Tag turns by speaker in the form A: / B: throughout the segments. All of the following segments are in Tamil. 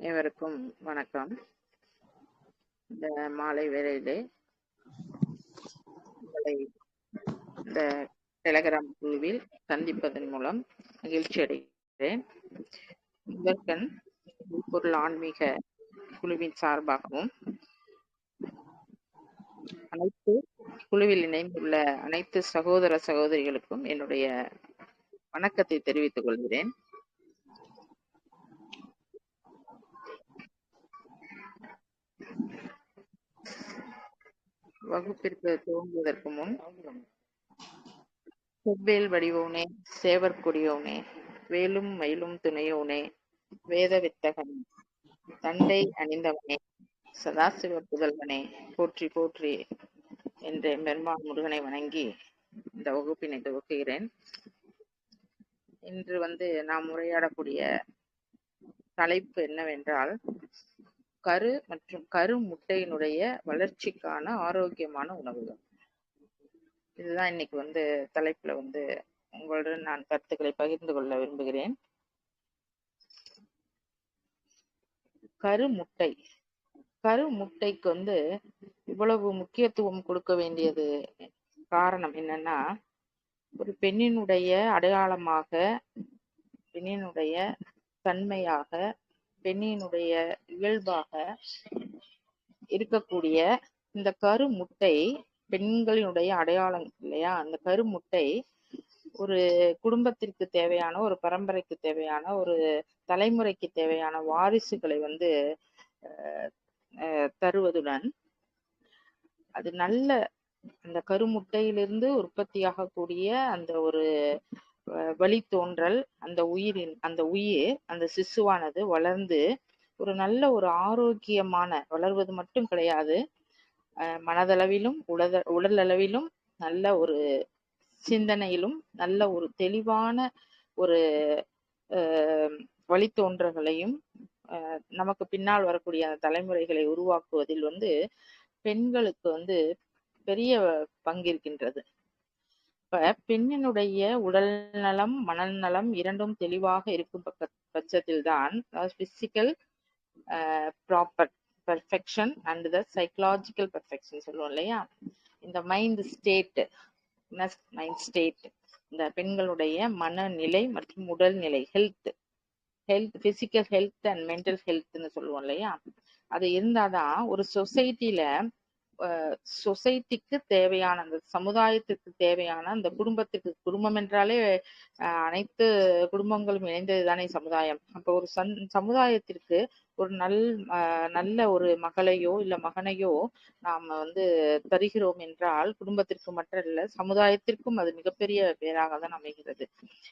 A: அனைவருக்கும் வணக்கம். இந்த மாலை வேளையிலே உங்களை இந்த டெலகிராம் குழுவில் சந்திப்பதன் மூலம் மகிழ்ச்சி அடைகிறேன். முதற்கண் பொருள் ஆன்மீக குழுவின் சார்பாகவும் அனைத்து குழுவில் இணைந்துள்ள அனைத்து சகோதர சகோதரிகளுக்கும் என்னுடைய வணக்கத்தை தெரிவித்துக் கொள்கிறேன். வகுப்பிற்கு துவங்குவதற்கு முன் செவ்வேல் வடிவோனே, சேவர் கொடியோனே, வேலும் மயிலும் துணையோனே, வேத வித்தகனே, தண்டை அணிந்தவனே, சதாசிவ புதல்வனே, போற்றி போற்றி என்ற பெருமாள் முருகனை வணங்கி இந்த வகுப்பினை துவக்குகிறேன். இன்று நாம் உரையாடக்கூடிய தலைப்பு என்னவென்றால், கரு மற்றும் கரு முட்டையினுடைய வளர்ச்சிக்கான ஆரோக்கியமான உணவுகள். இதுதான் இன்னைக்கு தலைப்புல உங்களுடன் நான் கருத்துக்களை பகிர்ந்து கொள்ள விரும்புகிறேன். கருமுட்டை, கருமுட்டைக்கு இவ்வளவு முக்கியத்துவம் கொடுக்க வேண்டியது காரணம் என்னன்னா, ஒரு பெண்ணினுடைய அடையாளமாக, பெண்ணினுடைய தன்மையாக, பெண்ணினுடைய இயல்பாக இருக்கக்கூடிய இந்த கருமுட்டை பெண்களினுடைய அடையாளம் இல்லையா? அந்த கருமுட்டை ஒரு குடும்பத்திற்கு தேவையான, ஒரு பரம்பரைக்கு தேவையான, ஒரு தலைமுறைக்கு தேவையான வாரிசுகளை தருவதுடன், அது நல்ல அந்த கருமுட்டையிலிருந்து உற்பத்தியாகக்கூடிய அந்த ஒரு வழித்தோன்றல், அந்த உயிர் அந்த சிசுவானது வளர்ந்து ஒரு நல்ல ஒரு ஆரோக்கியமான, வளர்வது மட்டும் கிடையாது, மனதளவிலும் உடல் அளவிலும் நல்ல ஒரு சிந்தனையிலும் நல்ல ஒரு தெளிவான ஒரு வழித்தோன்றல்களையும் நமக்கு பின்னால் வரக்கூடிய அந்த தலைமுறைகளை உருவாக்குவதில் பெண்களுக்கு பெரிய பங்கு இருக்கின்றது. இப்ப பெண்ணினுடைய உடல் நலம், மனநலம் நலம் இரண்டும் தெளிவாக இருக்கும் பட்சத்தில் தான் physical proper perfection and the psychological perfection சொல்லுவோம் இல்லையா? இந்த மைண்ட் ஸ்டேட், இந்த பெண்களுடைய மனநிலை மற்றும் உடல்நிலை, health, physical health and mental ஹெல்த்னு சொல்லுவோம் இல்லையா? அது இருந்தாதான் ஒரு சொசைட்டிக்கு தேவையான, அந்த சமுதாயத்துக்கு தேவையான, அந்த குடும்பத்துக்கு, குடும்பம் என்றாலே அனைத்து குடும்பங்களும் இணைந்தது தானே சமுதாயம். அப்போ ஒரு சமுதாயத்திற்கு ஒரு நல்ல ஒரு மகளையோ இல்ல மகனையோ நாம தருகிறோம் என்றால், குடும்பத்திற்கு மட்டுமல்ல சமுதாயத்திற்கும் அது மிகப்பெரிய பேராக தான் அமைகிறது.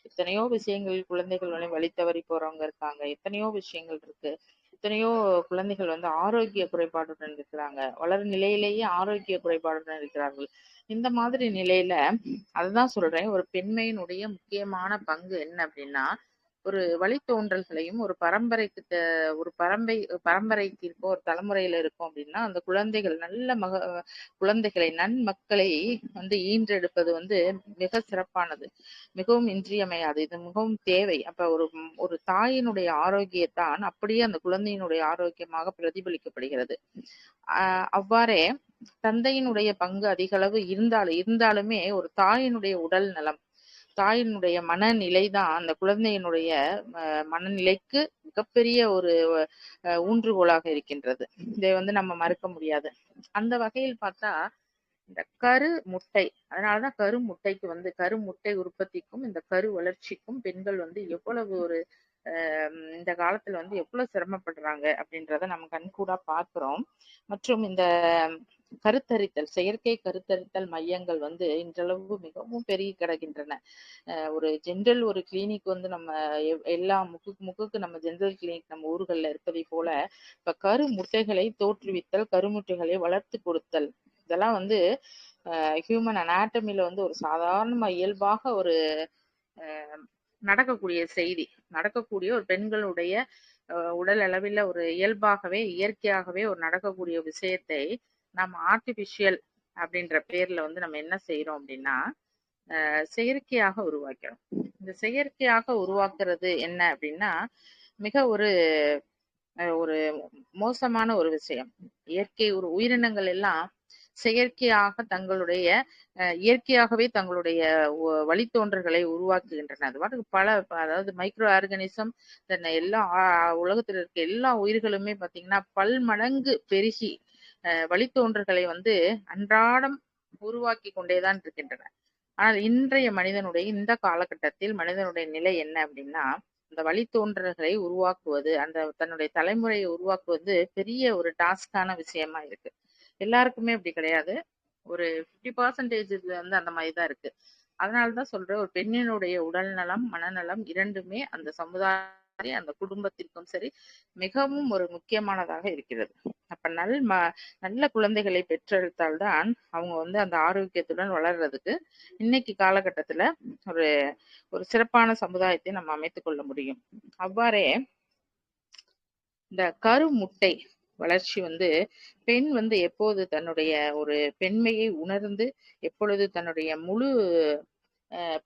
A: எத்தனையோ விஷயங்கள், குழந்தைகள் வழி தவறி போறவங்க இருக்காங்க, எத்தனையோ விஷயங்கள் இருக்கு. எத்தனையோ குழந்தைகள் ஆரோக்கிய குறைபாடுடன் இருக்கிறாங்க, வளரும் நிலையிலேயே ஆரோக்கிய குறைபாடுடன் இருக்கிறார்கள். இந்த மாதிரி நிலையில அதுதான் சொல்றேன், ஒரு பெண்மையினுடைய முக்கியமான பங்கு என்ன அப்படின்னா, ஒரு வழித்தோன்றல்களையும், ஒரு பரம்பரைக்கு இருக்கோ, ஒரு தலைமுறையில இருக்கும் அப்படின்னா, அந்த குழந்தைகள் நல்ல குழந்தைகளை, நன்மக்களை ஈன்றெடுப்பது மிக சிறப்பானது, மிகவும் இன்றியமையாது, இது மிகவும் தேவை. அப்ப ஒரு தாயினுடைய ஆரோக்கியத்தான் அப்படியே அந்த குழந்தையினுடைய ஆரோக்கியமாக பிரதிபலிக்கப்படுகிறது. அவ்வாறே தந்தையினுடைய பங்கு அதிக அளவு இருந்தாலுமே ஒரு தாயினுடைய உடல் நலம், தாயினுடைய மனநிலை தான் அந்த குழந்தையினுடைய மனநிலைக்கு மிகப்பெரிய ஒரு ஊன்றுகோலாக இருக்கின்றது. இதை நம்ம மறுக்க முடியாது. அந்த வகையில் பார்த்தா இந்த கரு முட்டை, அதனாலதான் கருமுட்டைக்கு கருமுட்டை உற்பத்திக்கும் இந்த கரு வளர்ச்சிக்கும் பெண்கள் எவ்வளவு ஒரு இந்த காலத்துல எவ்வளவு சிரமப்படுறாங்க அப்படின்றத நம்ம கண்கூடா பார்க்கிறோம். மற்றும் இந்த கருத்தரித்தல், செயற்கை கருத்தரித்தல் மையங்கள் இன்றளவு மிகவும் பெருகி கிடக்கின்றன. ஒரு ஜென்ரல் ஒரு கிளினிக் நம்ம எல்லா முக்குக்கு நம்ம ஜென்ரல் கிளினிக் நம்ம ஊர்கள்ல இருப்பதை போல, இப்ப கரு முட்டைகளை தோற்றுவித்தல், கருமுட்டைகளை வளர்த்து கொடுத்தல், இதெல்லாம் ஹியூமன் அனாட்டமில ஒரு சாதாரண இயல்பாக ஒரு நடக்கக்கூடிய செய்தி, நடக்கக்கூடிய ஒரு பெண்களுடைய உடல் அளவில் ஒரு இயல்பாகவே, இயற்கையாகவே ஒரு நடக்கக்கூடிய விஷயத்தை நம்ம ஆர்டிபிஷியல் அப்படின்ற பேர்ல நம்ம என்ன செய்யறோம் அப்படின்னா, செயற்கையாக உருவாக்கிறோம். இந்த செயற்கையாக உருவாக்குறது என்ன அப்படின்னா, மிக ஒரு ஒரு மோசமான ஒரு விஷயம். இயற்கை உயிரினங்கள் எல்லாம் செயற்கையாக தங்களுடைய இயற்கையாகவே தங்களுடைய வழித்தோன்றல்களை உருவாக்குகின்றன. அது பாட்டுக்கு அதாவது மைக்ரோ ஆர்கானிசம் எல்லா உலகத்தில் இருக்க எல்லா உயிர்களுமே பாத்தீங்கன்னா பல்மடங்கு பெருகி வழித்தோன்றல்களை வந்து அன்றாடம் உருவாக்கி கொண்டேதான் இருக்கின்றன. ஆனால் இன்றைய மனிதனுடைய இந்த காலகட்டத்தில் மனிதனுடைய நிலை என்ன அப்படின்னா, அந்த வழித்தோன்றல்களை உருவாக்குவது, அந்த தன்னுடைய தலைமுறையை உருவாக்குவது பெரிய ஒரு டாஸ்கான விஷயமா இருக்கு. எல்லாருக்குமே அப்படி கிடையாது. ஒரு 50% வந்து அந்த மாதிரிதான் இருக்கு. அதனாலதான் சொல்றேன், ஒரு பெண்ணினுடைய உடல் நலம் மனநலம் இரண்டுமே அந்த சமுதாய அந்த குடும்பத்திற்கும் சரி மிகவும் ஒரு முக்கியமானதாக இருக்கிறது. அப்ப நல்ல குழந்தைகளை பெற்றெடுத்தால்தான் அவங்க வந்து அந்த ஆரோக்கியத்துடன் வளர்றதுக்கு இன்னைக்கு காலகட்டத்துல ஒரு ஒரு சிறப்பான சமுதாயத்தை நம்ம அமைத்துக் கொள்ள முடியும். அவ்வாறே இந்த கரு முட்டை வளர்ச்சி வந்து பெண் வந்து எப்போது தன்னுடைய ஒரு பெண்மையை உணர்ந்து எப்பொழுது தன்னுடைய முழு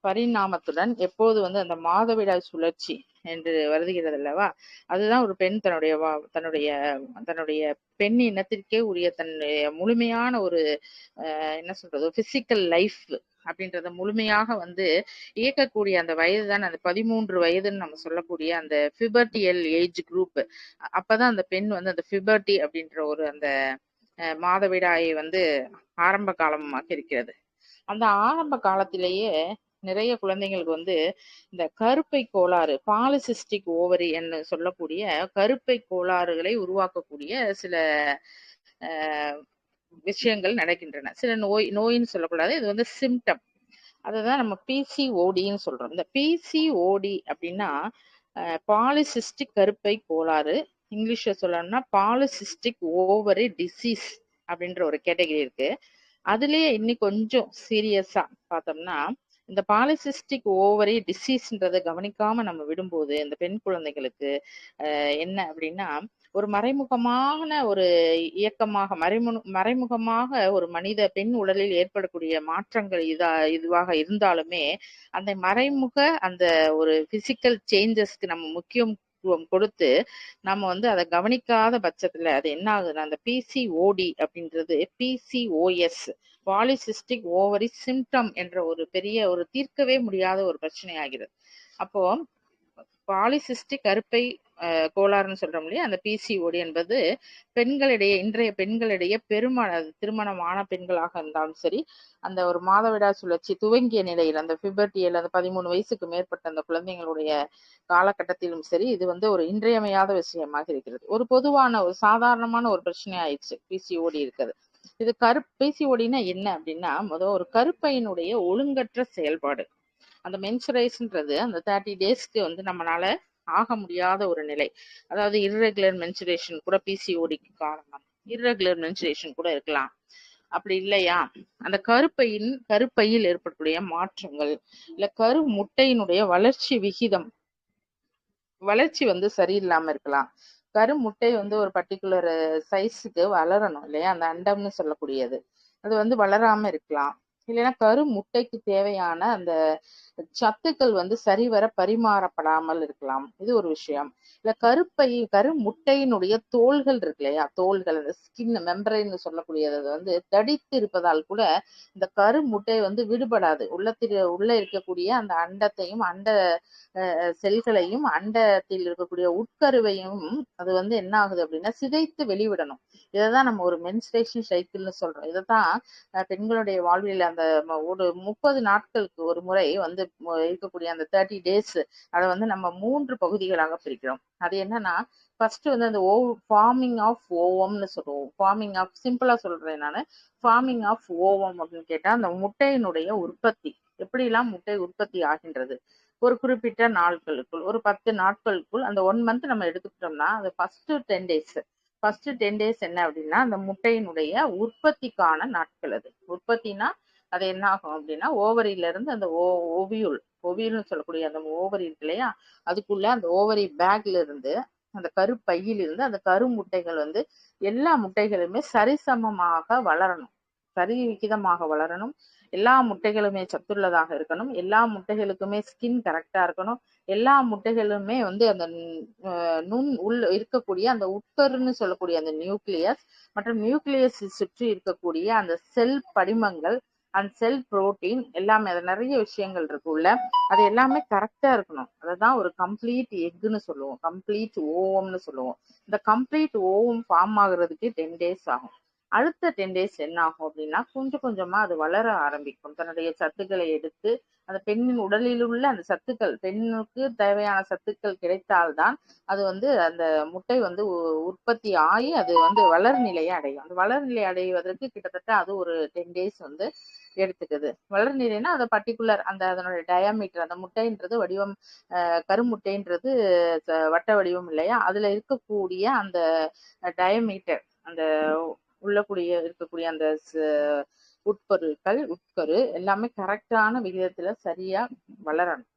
A: பரிணாமத்துடன் எப்போது வந்து அந்த மாதவிடாய் சுழற்சி என்று வருகிறது அல்லவா, அதுதான் ஒரு பெண் தன்னுடைய தன்னுடைய பெண் இனத்திற்கே உரிய தன்னுடைய முழுமையான ஒரு என்ன சொல்றது பிசிக்கல் லைஃப் அப்படின்றத முழுமையாக வந்து இயக்கக்கூடிய அந்த வயது தான் அந்த 13 வயதுன்னு நம்ம சொல்லக்கூடிய அந்த பிபர்டியல் ஏஜ் குரூப். அப்பதான் அந்த பெண் வந்து அந்த பிபர்டி அப்படின்ற ஒரு அந்த மாதவிடாயை வந்து ஆரம்ப காலமாக இருக்கிறது. அந்த ஆரம்ப காலத்திலேயே நிறைய குழந்தைங்களுக்கு வந்து இந்த கருப்பை கோளாறு பாலிசிஸ்டிக் ஓவரி என்று சொல்லக்கூடிய கருப்பை கோளாறுகளை உருவாக்கக்கூடிய சில விஷயங்கள் நடக்கின்றன. சில நோயின்னு சொல்லக்கூடாது, இது வந்து சிம்டம். அதுதான் நம்ம பிசிஓடின்னு சொல்றோம். இந்த பிசிஓடி அப்படின்னா பாலிசிஸ்டிக் கருப்பை கோளாறு, இங்கிலீஷ்ல சொல்லணும்னா பாலிசிஸ்டிக் ஓவரி டிசீஸ் அப்படின்ற ஒரு கேட்டகரி இருக்கு. அதுலயே இன்னும் கொஞ்சம் சீரியஸா பார்த்தோம்னா இந்த பாலிசிஸ்டிக் ஓவரி டிசீஸ்ன்றதை கவனிக்காம நம்ம விடும்போது இந்த பெண் குழந்தைகளுக்கு என்ன அப்படின்னா ஒரு மறைமுகமான ஒரு இயக்கமாக மறைமுகமாக ஒரு மனித பெண் உடலில் ஏற்படக்கூடிய மாற்றங்கள் இதுவாக இருந்தாலுமே அந்த மறைமுக அந்த ஒரு பிசிக்கல் சேஞ்சஸ்க்கு நம்ம முக்கியத்துவம் கொடுத்து நம்ம வந்து அதை கவனிக்காத பட்சத்துல அது என்ன ஆகுதுன்னா அந்த பிசிஓடி அப்படின்றது பிசிஓஎஸ் பாலிசிஸ்டிக் ஓவரி சிம்டம் என்ற ஒரு பெரிய ஒரு தீர்க்கவே முடியாத ஒரு பிரச்சனை ஆகிறது. அப்போ பாலிசிஸ்டிக் கருப்பை கோளாறுன்னு சொல்றோம் இல்லையா, அந்த பிசிஓடி என்பது பெண்களிடையே இன்றைய பெண்களிடையே திருமணமான பெண்களாக இருந்தாலும் சரி அந்த ஒரு மாதவிடா சுழற்சி துவங்கிய நிலையில் அந்த பிபர்டியில் அந்த 13 வயசுக்கு மேற்பட்ட அந்த குழந்தைங்களுடைய காலகட்டத்திலும் சரி இது வந்து ஒரு இன்றியமையாத விஷயமாக இருக்கிறது. ஒரு பொதுவான ஒரு சாதாரணமான ஒரு பிரச்சனை ஆயிடுச்சு பிசிஓடி இருக்குது. இது பிசிஓடினா என்ன அப்படின்னா ஒரு கருப்பையினுடைய ஒழுங்கற்ற செயல்பாடு. அந்த மென்சுரேஷன்ன்றது அந்த 30 டேஸ்க்கு வந்து நம்மளால ஆக முடியாத ஒரு நிலை. அதாவது இர்ரெகுலர் மென்சுரேஷன் கூட பிசிஓடிக்கு காரணம். இர்ரெகுலர் மென்சுரேஷன் கூட இருக்கலாம். அப்படி இல்லையா அந்த கருப்பையில் ஏற்படக்கூடிய மாற்றங்கள் இல்ல கரு முட்டையினுடைய வளர்ச்சி வந்து சரியில்லாம இருக்கலாம். கருமுட்டை வந்து ஒரு பர்டிகுலர் சைஸுக்கு வளரணும் இல்லையா, அந்த அண்டம்னு சொல்லக்கூடியது அது வந்து வளராம இருக்கலாம். இல்லைன்னா கருமுட்டைக்கு தேவையான அந்த சத்துக்கள் வந்து சரிவர பரிமாறப்படாமல் இருக்கலாம். இது ஒரு விஷயம். இல்ல கருமுட்டையினுடைய தோள்கள் இருக்கு இல்லையா, தோள்கள் அந்த ஸ்கின் மெம்பரைன்னு சொல்லக்கூடியது வந்து தடித்து இருப்பதால் கூட இந்த கருமுட்டை வந்து விடுபடாது. உள்ள இருக்கக்கூடிய அந்த அண்டத்தையும் அண்ட செல்களையும் அண்டத்தில் இருக்கக்கூடிய உட்கருவையும் அது வந்து என்ன ஆகுது அப்படின்னா சிதைத்து வெளிவிடணும். இதைதான் நம்ம ஒரு மென்ஸ்ட்ரேஷன் சைக்கிள்னு சொல்றோம். இதைத்தான் பெண்களுடைய வாழ்வில் அந்த ஒரு 30 நாட்களுக்கு ஒரு முறை வந்து இருக்கக்கூடிய அந்த 30 டேஸ் அதை வந்து நம்ம 3 பகுதிகளாக பிரிக்கிறோம். அது என்னன்னா ஃபர்ஸ்ட் வந்து அந்த ஃபார்மிங் ஆஃப் ஓவம்னு சொல்லுவோம். ஃபார்மிங் ஆஃப் சிம்பிளா சொல்றேன் நான். ஃபார்மிங் ஆஃப் ஓவம் அப்படின்னு கேட்டா அந்த முட்டையினுடைய உற்பத்தி எப்படிலாம் முட்டை உற்பத்தி ஆகின்றது ஒரு குறிப்பிட்ட நாட்களுக்குள் ஒரு 10 நாட்களுக்குள் அந்த 1 மந்த் நம்ம எடுத்துக்கிட்டோம்னா அது ஃபர்ஸ்ட் 10 டேஸ் என்ன அப்படின்னா அந்த முட்டையினுடைய உற்பத்திக்கான நாட்கள். அது உற்பத்தினா அது என்ன ஆகும் அப்படின்னா ஓவரியில இருந்து அந்த ஓவியூல்னு சொல்லக்கூடிய அந்த ஓவரி இருக்கு இல்லையா, அதுக்குள்ள அந்த ஓவரி பேக்ல இருந்து அந்த கருப்பையில் இருந்து அந்த கருமுட்டைகள் வந்து எல்லா முட்டைகளுமே சரிசமமாக வளரணும், சரி விகிதமாக வளரணும். எல்லா முட்டைகளுமே சத்துள்ளதாக இருக்கணும், எல்லா முட்டைகளுக்குமே ஸ்கின் கரெக்டா இருக்கணும், எல்லா முட்டைகளுமே வந்து அந்த நுண் உள்ள இருக்கக்கூடிய அந்த உட்கருன்னு சொல்லக்கூடிய அந்த நியூக்ளியஸ் மற்றும் நியூக்ளியஸ் சுற்றி இருக்கக்கூடிய அந்த செல் படிமங்கள், அந்த செல் புரோட்டீன் எல்லாமே, அது நிறைய விஷயங்கள் இருக்கு உள்ள, அது எல்லாமே கரெக்டா இருக்கணும். அதுதான் ஒரு கம்ப்ளீட் எக்குன்னு சொல்லுவோம், கம்ப்ளீட் ஓவம்னு சொல்லுவோம். இந்த கம்ப்ளீட் ஓவம் ஃபார்ம் ஆகுறதுக்கு 10 டேஸ் ஆகும். அடுத்த 10 டேஸ் என்ன ஆகும் அப்படின்னா, கொஞ்சம் கொஞ்சமா அது வளர ஆரம்பிக்கும். தன்னுடைய சத்துக்களை எடுத்து அந்த பெண்ணின் உடலில் உள்ள அந்த சத்துக்கள், பெண்ணுக்கு தேவையான சத்துக்கள் கிடைத்தால்தான் அது வந்து அந்த முட்டை வந்து உற்பத்தி ஆகி அது வந்து வளர் நிலையை அடையும். அந்த வளர் நிலை அடைவதற்கு கிட்டத்தட்ட அது ஒரு 10 டேஸ் வந்து எடுத்துக்குது. வளர் நிலைன்னா அந்த பர்டிகுலர் அந்த அதனுடைய டயாமீட்டர், அந்த முட்டைன்றது வடிவம், கருமுட்டைன்றது வட்ட வடிவம் இல்லையா, அதுல இருக்கக்கூடிய அந்த டயமீட்டர், அந்த உள்ளக்கூடிய இருக்கக்கூடிய அந்த உட்பொருட்கள், உட்கரு எல்லாமே கரெக்டான விகிதத்துல சரியா வளரணும்.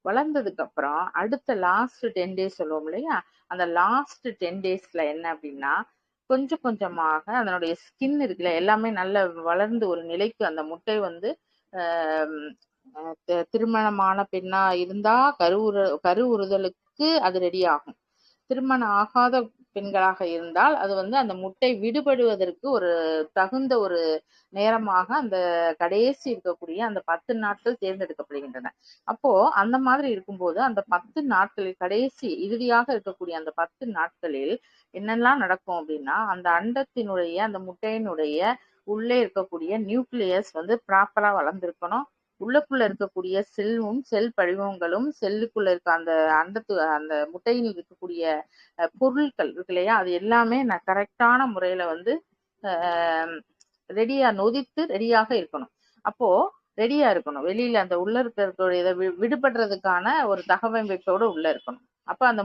A: வளர்ந்ததுக்கு அப்புறம் அடுத்த லாஸ்ட் 10 டேஸ் சொல்லுவோம் இல்லையா, அந்த லாஸ்ட் 10 டேஸ்ல என்ன அப்படின்னா, கொஞ்சம் கொஞ்சமாக அதனுடைய ஸ்கின் இருக்குல்ல எல்லாமே நல்ல வளர்ந்து ஒரு நிலைக்கு அந்த முட்டை வந்து திருமணமான பெண்ணா இருந்தா கருவுறுதலுக்கு அது ரெடி ஆகும். திருமணம் ஆகாத பெண்களாக இருந்தால் அது வந்து அந்த முட்டை விடுபடுவதற்கு ஒரு தகுந்த ஒரு நேரமாக அந்த கடைசி இருக்கக்கூடிய அந்த 10 நாட்கள் தேர்ந்தெடுக்கப்படுகின்றன. அப்போ அந்த மாதிரி இருக்கும்போது அந்த 10 நாட்களில் கடைசி இறுதியாக இருக்கக்கூடிய அந்த 10 நாட்களில் என்னெல்லாம் நடக்கும் அப்படின்னா, அந்த அண்டத்தினுடைய அந்த முட்டையினுடைய உள்ளே இருக்கக்கூடிய நியூக்ளியஸ் வந்து ப்ராப்பரா வளர்ந்திருக்கணும். உள்ளுக்குள்ள இருக்கக்கூடிய செல்லும் செல் படிவங்களும் செல்லுக்குள்ள இருக்க அந்த அந்த முட்டையில் இருக்கக்கூடிய பொருட்கள் இருக்கு இல்லையா, அது எல்லாமே நான் கரெக்டான முறையில வந்து ரெடியா நொதித்து ரெடியாக இருக்கணும். அப்போ ரெடியா இருக்கணும், வெளியில அந்த உள்ள இருக்கிற விடுபடுறதுக்கான ஒரு தகவமைப்போட உள்ள இருக்கணும். அப்ப அந்த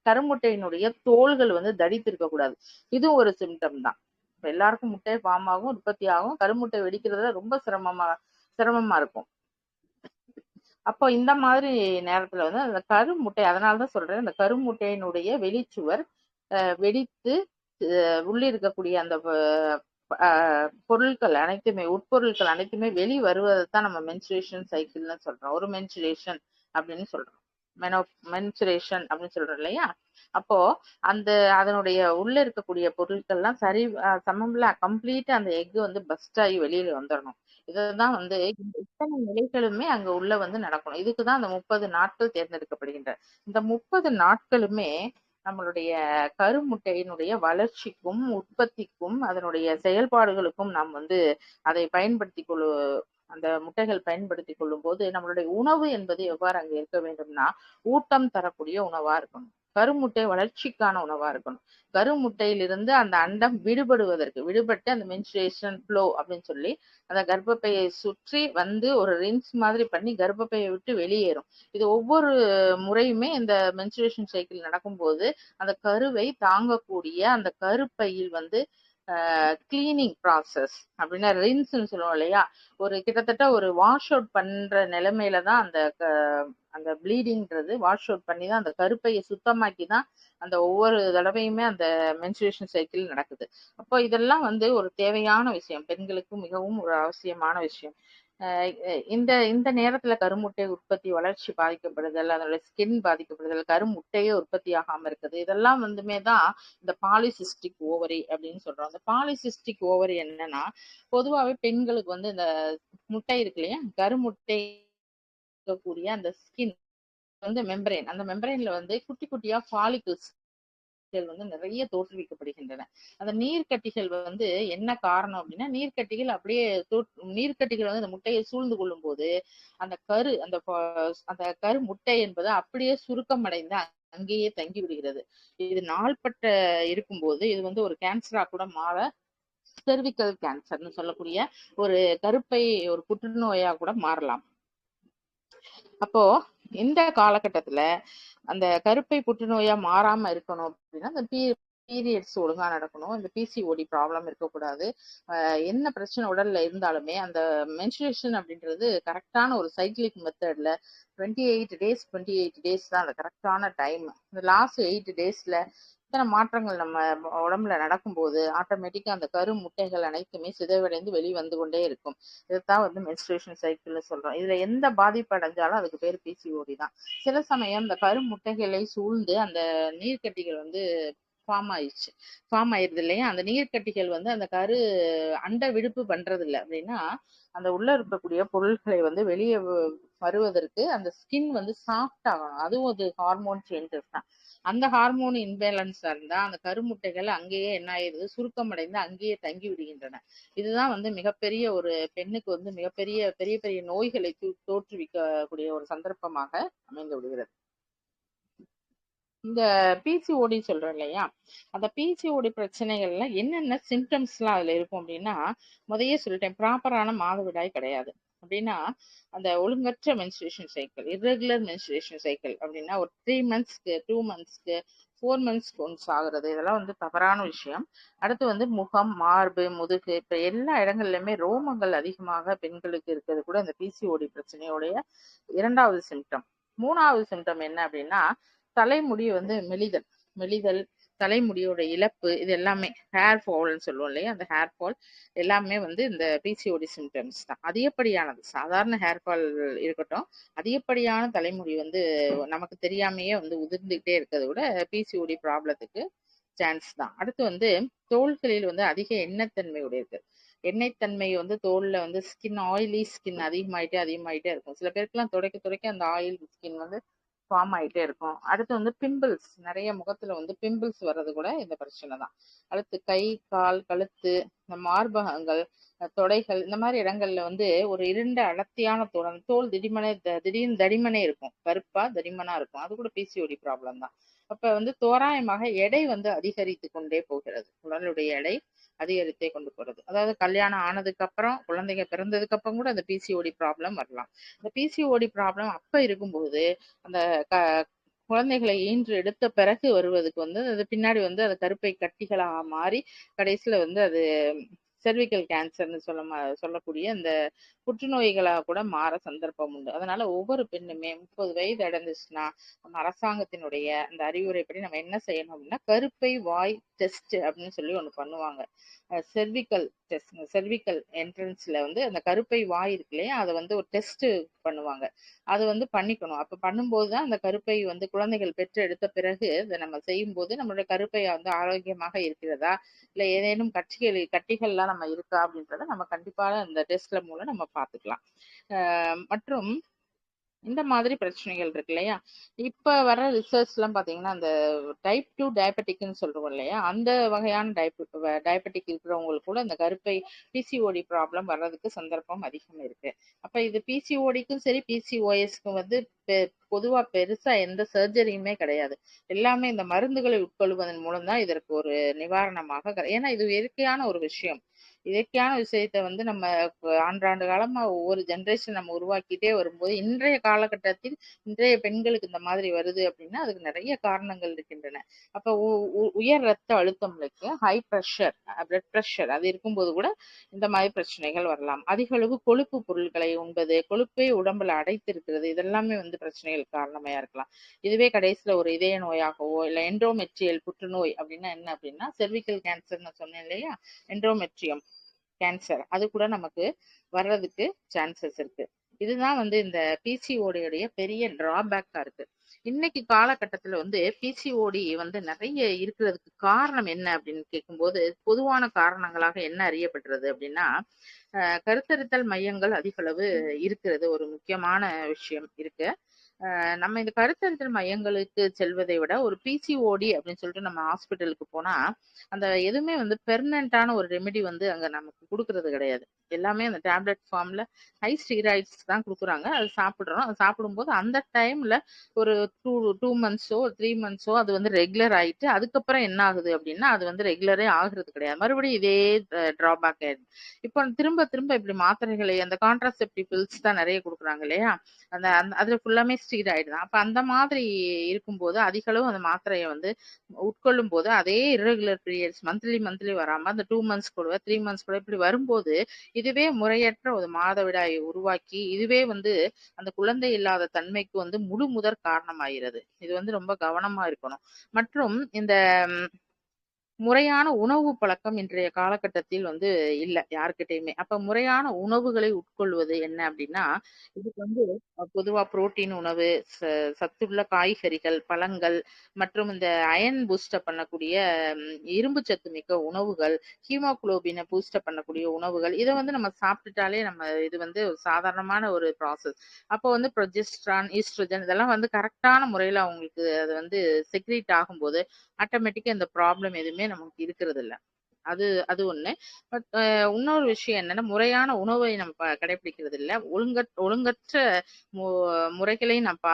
A: கருமுட்டையினுடைய தோள்கள் வந்து தடித்திருக்க கூடாது. இதுவும் ஒரு சிம்டம் தான். இப்ப எல்லாருக்கும் முட்டை ஃபார்ம் ஆகும், உற்பத்தி ஆகும், கருமுட்டை வெடிக்கிறதுல ரொம்ப சிரமமா இருக்கும். அப்போ இந்த மாதிரி நேரத்துல வந்து அந்த கருமுட்டை, அதனாலதான் சொல்றேன், அந்த கருமுட்டையினுடைய வெளிச்சுவர் வெடித்து உள்ளே இருக்கக்கூடிய அந்த பொருட்கள் அனைத்துமே, உட்பொருட்கள் அனைத்துமே வெளி வருவதைத்தான் நம்ம மென்சுரேஷன் சைக்கிள்னு சொல்றோம். ஒரு மென்சுரேஷன் அப்படின்னு சொல்றோம், மென்சுரேஷன் அப்படின்னு சொல்றோம் இல்லையா. அப்போ அந்த அதனுடைய உள்ள இருக்கக்கூடிய பொருட்கள்லாம் சரி சமம்ல கம்ப்ளீட்டா அந்த எக் வந்து பஸ்ட் ஆகி வெளியில வந்துடணும். இதுதான் வந்து இத்தனை நிலைகளுமே அங்க உள்ள வந்து நடக்கணும். இதுக்குதான் அந்த 30 நாட்கள் தேர்ந்தெடுக்கப்படுகின்றன. இந்த 30 நாட்களுமே நம்மளுடைய கருமுட்டையினுடைய வளர்ச்சிக்கும் உற்பத்திக்கும் அதனுடைய செயல்பாடுகளுக்கும் நாம் வந்து அதை பயன்படுத்தி அந்த முட்டைகள் பயன்படுத்தி கொள்ளும் போது நம்மளுடைய உணவு என்பது எவ்வாறு அங்க இருக்க வேண்டும்னா, ஊட்டம் தரக்கூடிய உணவா இருக்கணும், கருமுட்டை வளர்ச்சிக்கான உணவா இருக்கணும். கருமுட்டையிலிருந்து அந்த அண்டம் விடுபட்டு அந்த மென்சுரேஷன் ஃப்ளோ அப்படின்னு சொல்லி அந்த கர்ப்பப்பையை சுற்றி வந்து ஒரு ரின்ஸ் மாதிரி பண்ணி கர்ப்பப்பையை விட்டு வெளியேறும். இது ஒவ்வொரு முறையுமே இந்த மென்சுரேஷன் சைக்கிள் நடக்கும்போது அந்த கருவை தாங்கக்கூடிய அந்த கருப்பையில் வந்து கிளீனிங் ப்ராசஸ் அப்படின்னா ரின்ஸ்ன்னு சொல்லுவோம் இல்லையா, ஒரு கிட்டத்தட்ட ஒரு வாஷ் அவுட் பண்ற நிலைமையில தான் அந்த அந்த ப்ளீடிங்கிறது வாஷ் அவுட் பண்ணி தான் அந்த கருப்பையை சுத்தமாக்கி தான் அந்த ஒவ்வொரு தடவையுமே அந்த மென்சுரேஷன் சைக்கிள் நடக்குது. அப்போ இதெல்லாம் வந்து ஒரு தேவையான விஷயம், பெண்களுக்கு மிகவும் ஒரு அவசியமான விஷயம். இந்த இந்த நேரத்துல கருமுட்டை உற்பத்தி வளர்ச்சி பாதிக்கப்படுதல், அதோட ஸ்கின் பாதிக்கப்படுதல், கருமுட்டையே உற்பத்தி ஆகாம இருக்குது, இதெல்லாம் வந்துமே தான் இந்த பாலிசிஸ்டிக் ஓவரி அப்படின்னு சொல்றோம். இந்த பாலிசிஸ்டிக் ஓவரி என்னன்னா, பொதுவாகவே பெண்களுக்கு வந்து இந்த முட்டை இருக்கு இல்லையா, கருமுட்டை இருக்கக்கூடிய அந்த ஸ்கின் வந்து மெம்பரேன், அந்த மெம்பரேன்ல வந்து குட்டி குட்டியா ஃபாலிகல்ஸ் வந்து நிறைய தோற்றுவிக்கப்படுகின்றன. அந்த நீர்க்கட்டிகள் வந்து என்ன காரணம் அப்படின்னா, நீர்க்கட்டிகள் அப்படியே நீர்க்கட்டிகள் வந்து அந்த முட்டையை சூழ்ந்து கொள்ளும் போது அந்த அந்த கரு முட்டை என்பது அப்படியே சுருக்கம் அடைந்து அங்கேயே தங்கி விடுகிறது. இது நாள்பட்ட இருக்கும்போது இது வந்து ஒரு கேன்சரா கூட மாற, செர்விக்கல் கேன்சர்னு சொல்லக்கூடிய ஒரு கருப்பை ஒரு புற்றுநோயா கூட மாறலாம். அப்போ இந்த காலகட்டத்துல அந்த கருப்பை புற்றுநோயா மாறாம இருக்கணும் அப்படின்னா அந்த பீரியட்ஸ் ஒழுங்கா நடக்கணும். இந்த பிசிஓடி ப்ராப்ளம் இருக்கக்கூடாது. என்ன பிரச்சனை உடல்ல இருந்தாலுமே அந்த மென்சுரேஷன் அப்படின்றது கரெக்டான ஒரு சைக்கிளிக் மெத்தட்ல 28 டேஸ் தான் அந்த கரெக்டான டைம். இந்த லாஸ்ட் 8 டேஸ்ல இத்தனை மாற்றங்கள் நம்ம உடம்புல நடக்கும்போது ஆட்டோமேட்டிக்கா அந்த கரு முட்டைகள் அனைத்துமே சிதைவடைந்து வெளிவந்து கொண்டே இருக்கும். இதுதான் வந்து மென்ஸ்ட்ரேஷன் சைக்கிள்னு சொல்றோம். இதுல எந்த பாதிப்பு அடைஞ்சாலும் அதுக்கு பேர் பிசிஓடி தான். சில சமயம் இந்த கரு முட்டைகளை சூழ்ந்து அந்த நீர்க்கட்டிகள் வந்து ஃபார்ம் ஆயிருது இல்லையா? அந்த நீர்க்கட்டிகள் வந்து அந்த கரு அண்ட விடுப்பு பண்றது இல்லை அப்படின்னா அந்த உள்ள இருக்கக்கூடிய பொருட்களை வந்து வெளியே வருவதற்கு அந்த ஸ்கின் வந்து சாஃப்ட் ஆகணும். அதுவும் ஒரு ஹார்மோன் சேஞ்சஸ் தான். அந்த ஹார்மோன் இன்பேலன்ஸா இருந்தா அந்த கருமுட்டைகள் அங்கேயே என்ன ஆயிருது, சுருக்கம் அடைந்து அங்கேயே தங்கி விடுகின்றன. இதுதான் வந்து மிகப்பெரிய ஒரு பெண்ணுக்கு வந்து மிகப்பெரிய பெரிய பெரிய நோய்களை தோற்றுவிக்கக்கூடிய ஒரு சந்தர்ப்பமாக அமைந்து விடுகிறது. இந்த பிசிஓடி சொல்றோம் இல்லையா? அந்த பிசிஓடி பிரச்சனைகள்ல என்னென்ன சிம்டம்ஸ்லாம் அதுல இருக்கும் அப்படின்னா, முதையே சொல்லிட்டேன், ப்ராப்பரான மாதவிடாய் கிடையாது. அப்படின்னா அந்த ஒழுங்கற்ற menstruation cycle, irregular menstruation cycle அப்படின்னா ஒரு 3 மந்த்ஸ்க்கு 2 மந்த்ஸ்க்கு 4 மந்த்ஸ்க்கு ஒன்ஸ் ஆகுறது, இதெல்லாம் வந்து தவறான விஷயம். அடுத்து வந்து முகம், மார்பு, முதுகு, இப்ப எல்லா இடங்கள்லயுமே ரோமங்கள் அதிகமாக பெண்களுக்கு இருக்கிறது கூட இந்த பிசிஓடி பிரச்சனையோடைய 2வது சிம்டம். 3வது சிம்டம் என்ன அப்படின்னா தலைமுடி வந்து மெலிதல், தலைமுடியோட இழப்பு, இது எல்லாமே ஹேர் ஃபால்னு சொல்லுவோம் இல்லையா? அந்த ஹேர் ஃபால் எல்லாமே வந்து இந்த பிசிஓடி சிம்டம்ஸ் தான். அதிகப்படியானது சாதாரண ஹேர் ஃபால் இருக்கட்டும், அதிகப்படியான தலைமுடி வந்து நமக்கு தெரியாமையே வந்து உதிர்ந்துகிட்டே இருக்கிறத விட பிசிஓடி ப்ராப்ளத்துக்கு சான்ஸ் தான். அடுத்து வந்து தோள்களில் வந்து அதிக எண்ணெய்த்தன்மை உடையது. எண்ணெய்த்தன்மை வந்து தோல்ல வந்து ஸ்கின் ஆயிலி ஸ்கின் அதிகமாயிட்டே இருக்கும். சில பேருக்குலாம் துடைக்க துடைக்க அந்த ஆயில் ஸ்கின் வந்து ஃபார்ம் ஆயிட்டே இருக்கும். அடுத்து வந்து பிம்பிள்ஸ், நிறைய முகத்துல வந்து பிம்பிள்ஸ் வர்றது கூட இந்த பிரச்சனை தான். அடுத்து கை, கால், கழுத்து, இந்த மார்பகங்கள், தொடைகள், இந்த மாதிரி இடங்கள்ல வந்து ஒரு இருண்ட அடர்த்தியான தோல் திடீர்னு தடிமனே இருக்கும், கருப்பா தடிமனா இருக்கும். அது கூட பிசிஓடி ப்ராப்ளம் தான். அப்ப வந்து தோராயமாக எடை வந்து அதிகரித்து கொண்டே போகிறது. உடலுடைய எடை அதிகரித்தே கொண்டு போறது. அதாவது கல்யாணம் ஆனதுக்கு அப்புறம், குழந்தைங்க பிறந்ததுக்கு அப்புறம் கூட அந்த பிசிஓடி ப்ராப்ளம் வரலாம். இந்த பிசிஓடி ப்ராப்ளம் அப்ப இருக்கும்போது அந்த க குழந்தைகளை ஈன்று எடுத்த பிறகு வருவதுக்கு வந்து அது பின்னாடி வந்து அது கருப்பை கட்டிகளா மாறி கடைசியில வந்து அது செர்விக்கல் கேன்சர்னு சொல்லக்கூடிய அந்த புற்றுநோய்களா கூட மாற சந்தர்ப்பம் உண்டு. அதனால ஒவ்வொரு பெண்ணுமே 30 வயது அடைந்துச்சுன்னா நம்ம அரசாங்கத்தினுடைய அந்த அறிவுரைப்படி நம்ம என்ன செய்யணும் அப்படின்னா, கருப்பை வாய் டெஸ்ட் அப்படின்னு சொல்லி ஒண்ணு பண்ணுவாங்க. செர்விக்கல் டெஸ்ட், செர்விக்கல் என்ட்ரன்ஸ்ல வந்து அந்த கருப்பை வாய் இருக்கு இல்லையா, அதை வந்து ஒரு டெஸ்ட் பண்ணுவாங்க. அது வந்து பண்ணிக்கணும். அப்ப பண்ணும்போது தான் அந்த கருப்பை வந்து குழந்தைகள் பெற்று எடுத்த பிறகு அதை நம்ம செய்யும்போது நம்மளுடைய கருப்பை வந்து ஆரோக்கியமாக இருக்கிறதா, இல்ல ஏதேனும் கட்டிகள்லாம் நம்ம இருக்கா அப்படின்றத நம்ம கண்டிப்பா இந்த டெஸ்ட்ல மூலம் நம்ம பார்த்துக்கலாம். மற்றும் இந்த மாதிரி பிரச்சனைகள் இருக்கு இல்லையா? இப்ப வர ரிசர்ச் எல்லாம் பாத்தீங்கன்னா அந்த டைப் 2 டயபெட்டிக்னு சொல்றோம் இல்லையா? அந்த வகையான டயபெட்டிக் இருக்கிறவங்களுக்கு கூட இந்த கருப்பை பிசிஓடி ப்ராப்ளம் வர்றதுக்கு சந்தர்ப்பம் அதிகம் இருக்கு. அப்ப இது பிசிஓடிக்கும் சரி பிசிஓஎஸ்க்கும் வந்து பொதுவா பெருசா எந்த சர்ஜரியுமே கிடையாது. எல்லாமே இந்த மருந்துகளை உட்கொள்வதன் மூலம் தான் இதற்கு ஒரு நிவாரணமாக, ஏன்னா இது இயற்கையான ஒரு விஷயம். இயற்கையான விஷயத்த வந்து நம்ம ஆண்டாண்டு காலமா ஒவ்வொரு ஜெனரேஷன் நம்ம உருவாக்கிட்டே வரும்போது இன்றைய காலகட்டத்தில் இன்றைய பெண்களுக்கு இந்த மாதிரி வருது அப்படின்னா அதுக்கு நிறைய காரணங்கள் இருக்கின்றன. அப்ப உயர் ரத்த அழுத்தம் இருக்கு, ஹை ப்ரெஷர், பிளட் ப்ரெஷர், அது இருக்கும்போது கூட இந்த மாதிரி பிரச்சனைகள் வரலாம். அதிக அளவு கொழுப்பு பொருட்களை உண்பது, கொழுப்பை உடம்புல அடைத்திருக்கிறது, இதெல்லாமே வந்து பிரச்சனைகள் காரணமையா இருக்கலாம். இதுவே கடைசியில ஒரு இதய நோயாகவோ இல்ல எண்டோமெட்ரியல் புற்றுநோய் அப்படின்னா என்ன அப்படின்னா செர்விக்கல் கேன்சர் நான் சொன்னேன் இல்லையா, எண்டோமெட்ரியம் கேன்சர், அது கூட நமக்கு வர்றதுக்கு சான்சஸ் இருக்கு. இதுதான் வந்து இந்த பிசிஓடியுடைய பெரிய டிராபேக்கா இருக்கு. இன்னைக்கு காலகட்டத்துல வந்து பிசிஓடி வந்து நிறைய இருக்கிறதுக்கு காரணம் என்ன அப்படின்னு கேட்கும்போது பொதுவான காரணங்களாக என்ன அறியப்படுறது அப்படின்னா, கருத்தரித்தல் மையங்கள் அதிக அளவு இருக்கிறது ஒரு முக்கியமான விஷயம் இருக்கு. நம்ம இந்த கருத்தரித்தல் மையங்களுக்கு செல்வதை விட ஒரு பிசிஓடி அப்படின்னு சொல்லிட்டு நம்ம ஹாஸ்பிட்டலுக்கு போனா அந்த எதுவுமே வந்து பெர்மனண்டான ஒரு ரெமெடி வந்து அங்க நமக்கு கொடுக்கறது கிடையாது. எல்லாமே அந்த டேப்லெட் ஃபார்ம்ல ஹை ஸ்டீராய்ட்ஸ் தான் கொடுக்குறாங்க. அது சாப்பிடுறோம். அது சாப்பிடும்போது அந்த டைம்ல ஒரு 2 மந்த்ஸோ 3 மந்த்ஸோ அது வந்து ரெகுலர் ஆயிட்டு அதுக்கப்புறம் என்ன ஆகுது அப்படின்னா அது வந்து ரெகுலரே ஆகுறது கிடையாது. மறுபடியும் இதே டிராபேக் ஆயிடுது. இப்போ திரும்ப திரும்ப இப்படி மாத்திரைகளை அந்த கான்ட்ராசெப்டிவ் பில்ஸ் தான் நிறைய கொடுக்குறாங்க இல்லையா? அந்த அதுல ஃபுல்லாமே நெக்ஸ்ட் ஆயிடுது. அப்ப அந்த மாதிரி இருக்கும்போது அதிக அளவு அந்த மாத்திரையை வந்து உட்கொள்ளும் போது அதே irregular periods மந்த்லி மந்த்லி வராம அந்த 2 months கூட 3 months கூட இப்படி வரும்போது இதுவே முறையற்ற ஒரு மாதவிடாயை உருவாக்கி இதுவே வந்து அந்த குழந்தை இல்லாத தன்மைக்கு வந்து முழு முதற் காரணமாகிறது. இது வந்து ரொம்ப கவனமா இருக்கணும். மற்றும் இந்த முறையான உணவு பழக்கம் இன்றைய காலகட்டத்தில் வந்து இல்ல யாருக்கிட்டயுமே. அப்ப முறையான உணவுகளை உட்கொள்வது என்ன அப்படின்னா, இதுக்கு வந்து பொதுவா புரோட்டீன் உணவு, சத்துள்ள காய்கறிகள், பழங்கள் மற்றும் இந்த அயன் பூஸ்டப் பண்ணக்கூடிய இரும்பு சத்து மிக்க உணவுகள், ஹீமோகுளோபினை பூஸ்டப் பண்ணக்கூடிய உணவுகள், இதை வந்து நம்ம சாப்பிட்டுட்டாலே நம்ம இது வந்து ஒரு சாதாரணமான ஒரு ப்ராசஸ். அப்போ வந்து ப்ரொஜெஸ்ட்ரான், ஈஸ்ட்ரோஜன் இதெல்லாம் வந்து கரெக்டான முறையில அவங்களுக்கு அது வந்து செக்ரீட் ஆகும்போது ஆட்டோமேட்டிக்கா இந்த ப்ராப்ளம் எதுவுமே நமக்கு இருக்கிறது இல்ல. அது அது ஒண்ணு. பட் இன்னொரு விஷயம் என்னன்னா, முறையான உணவை நம்ம கடைபிடிக்கிறது இல்ல. ஒழுங்கற்ற முறைகளை நம்ம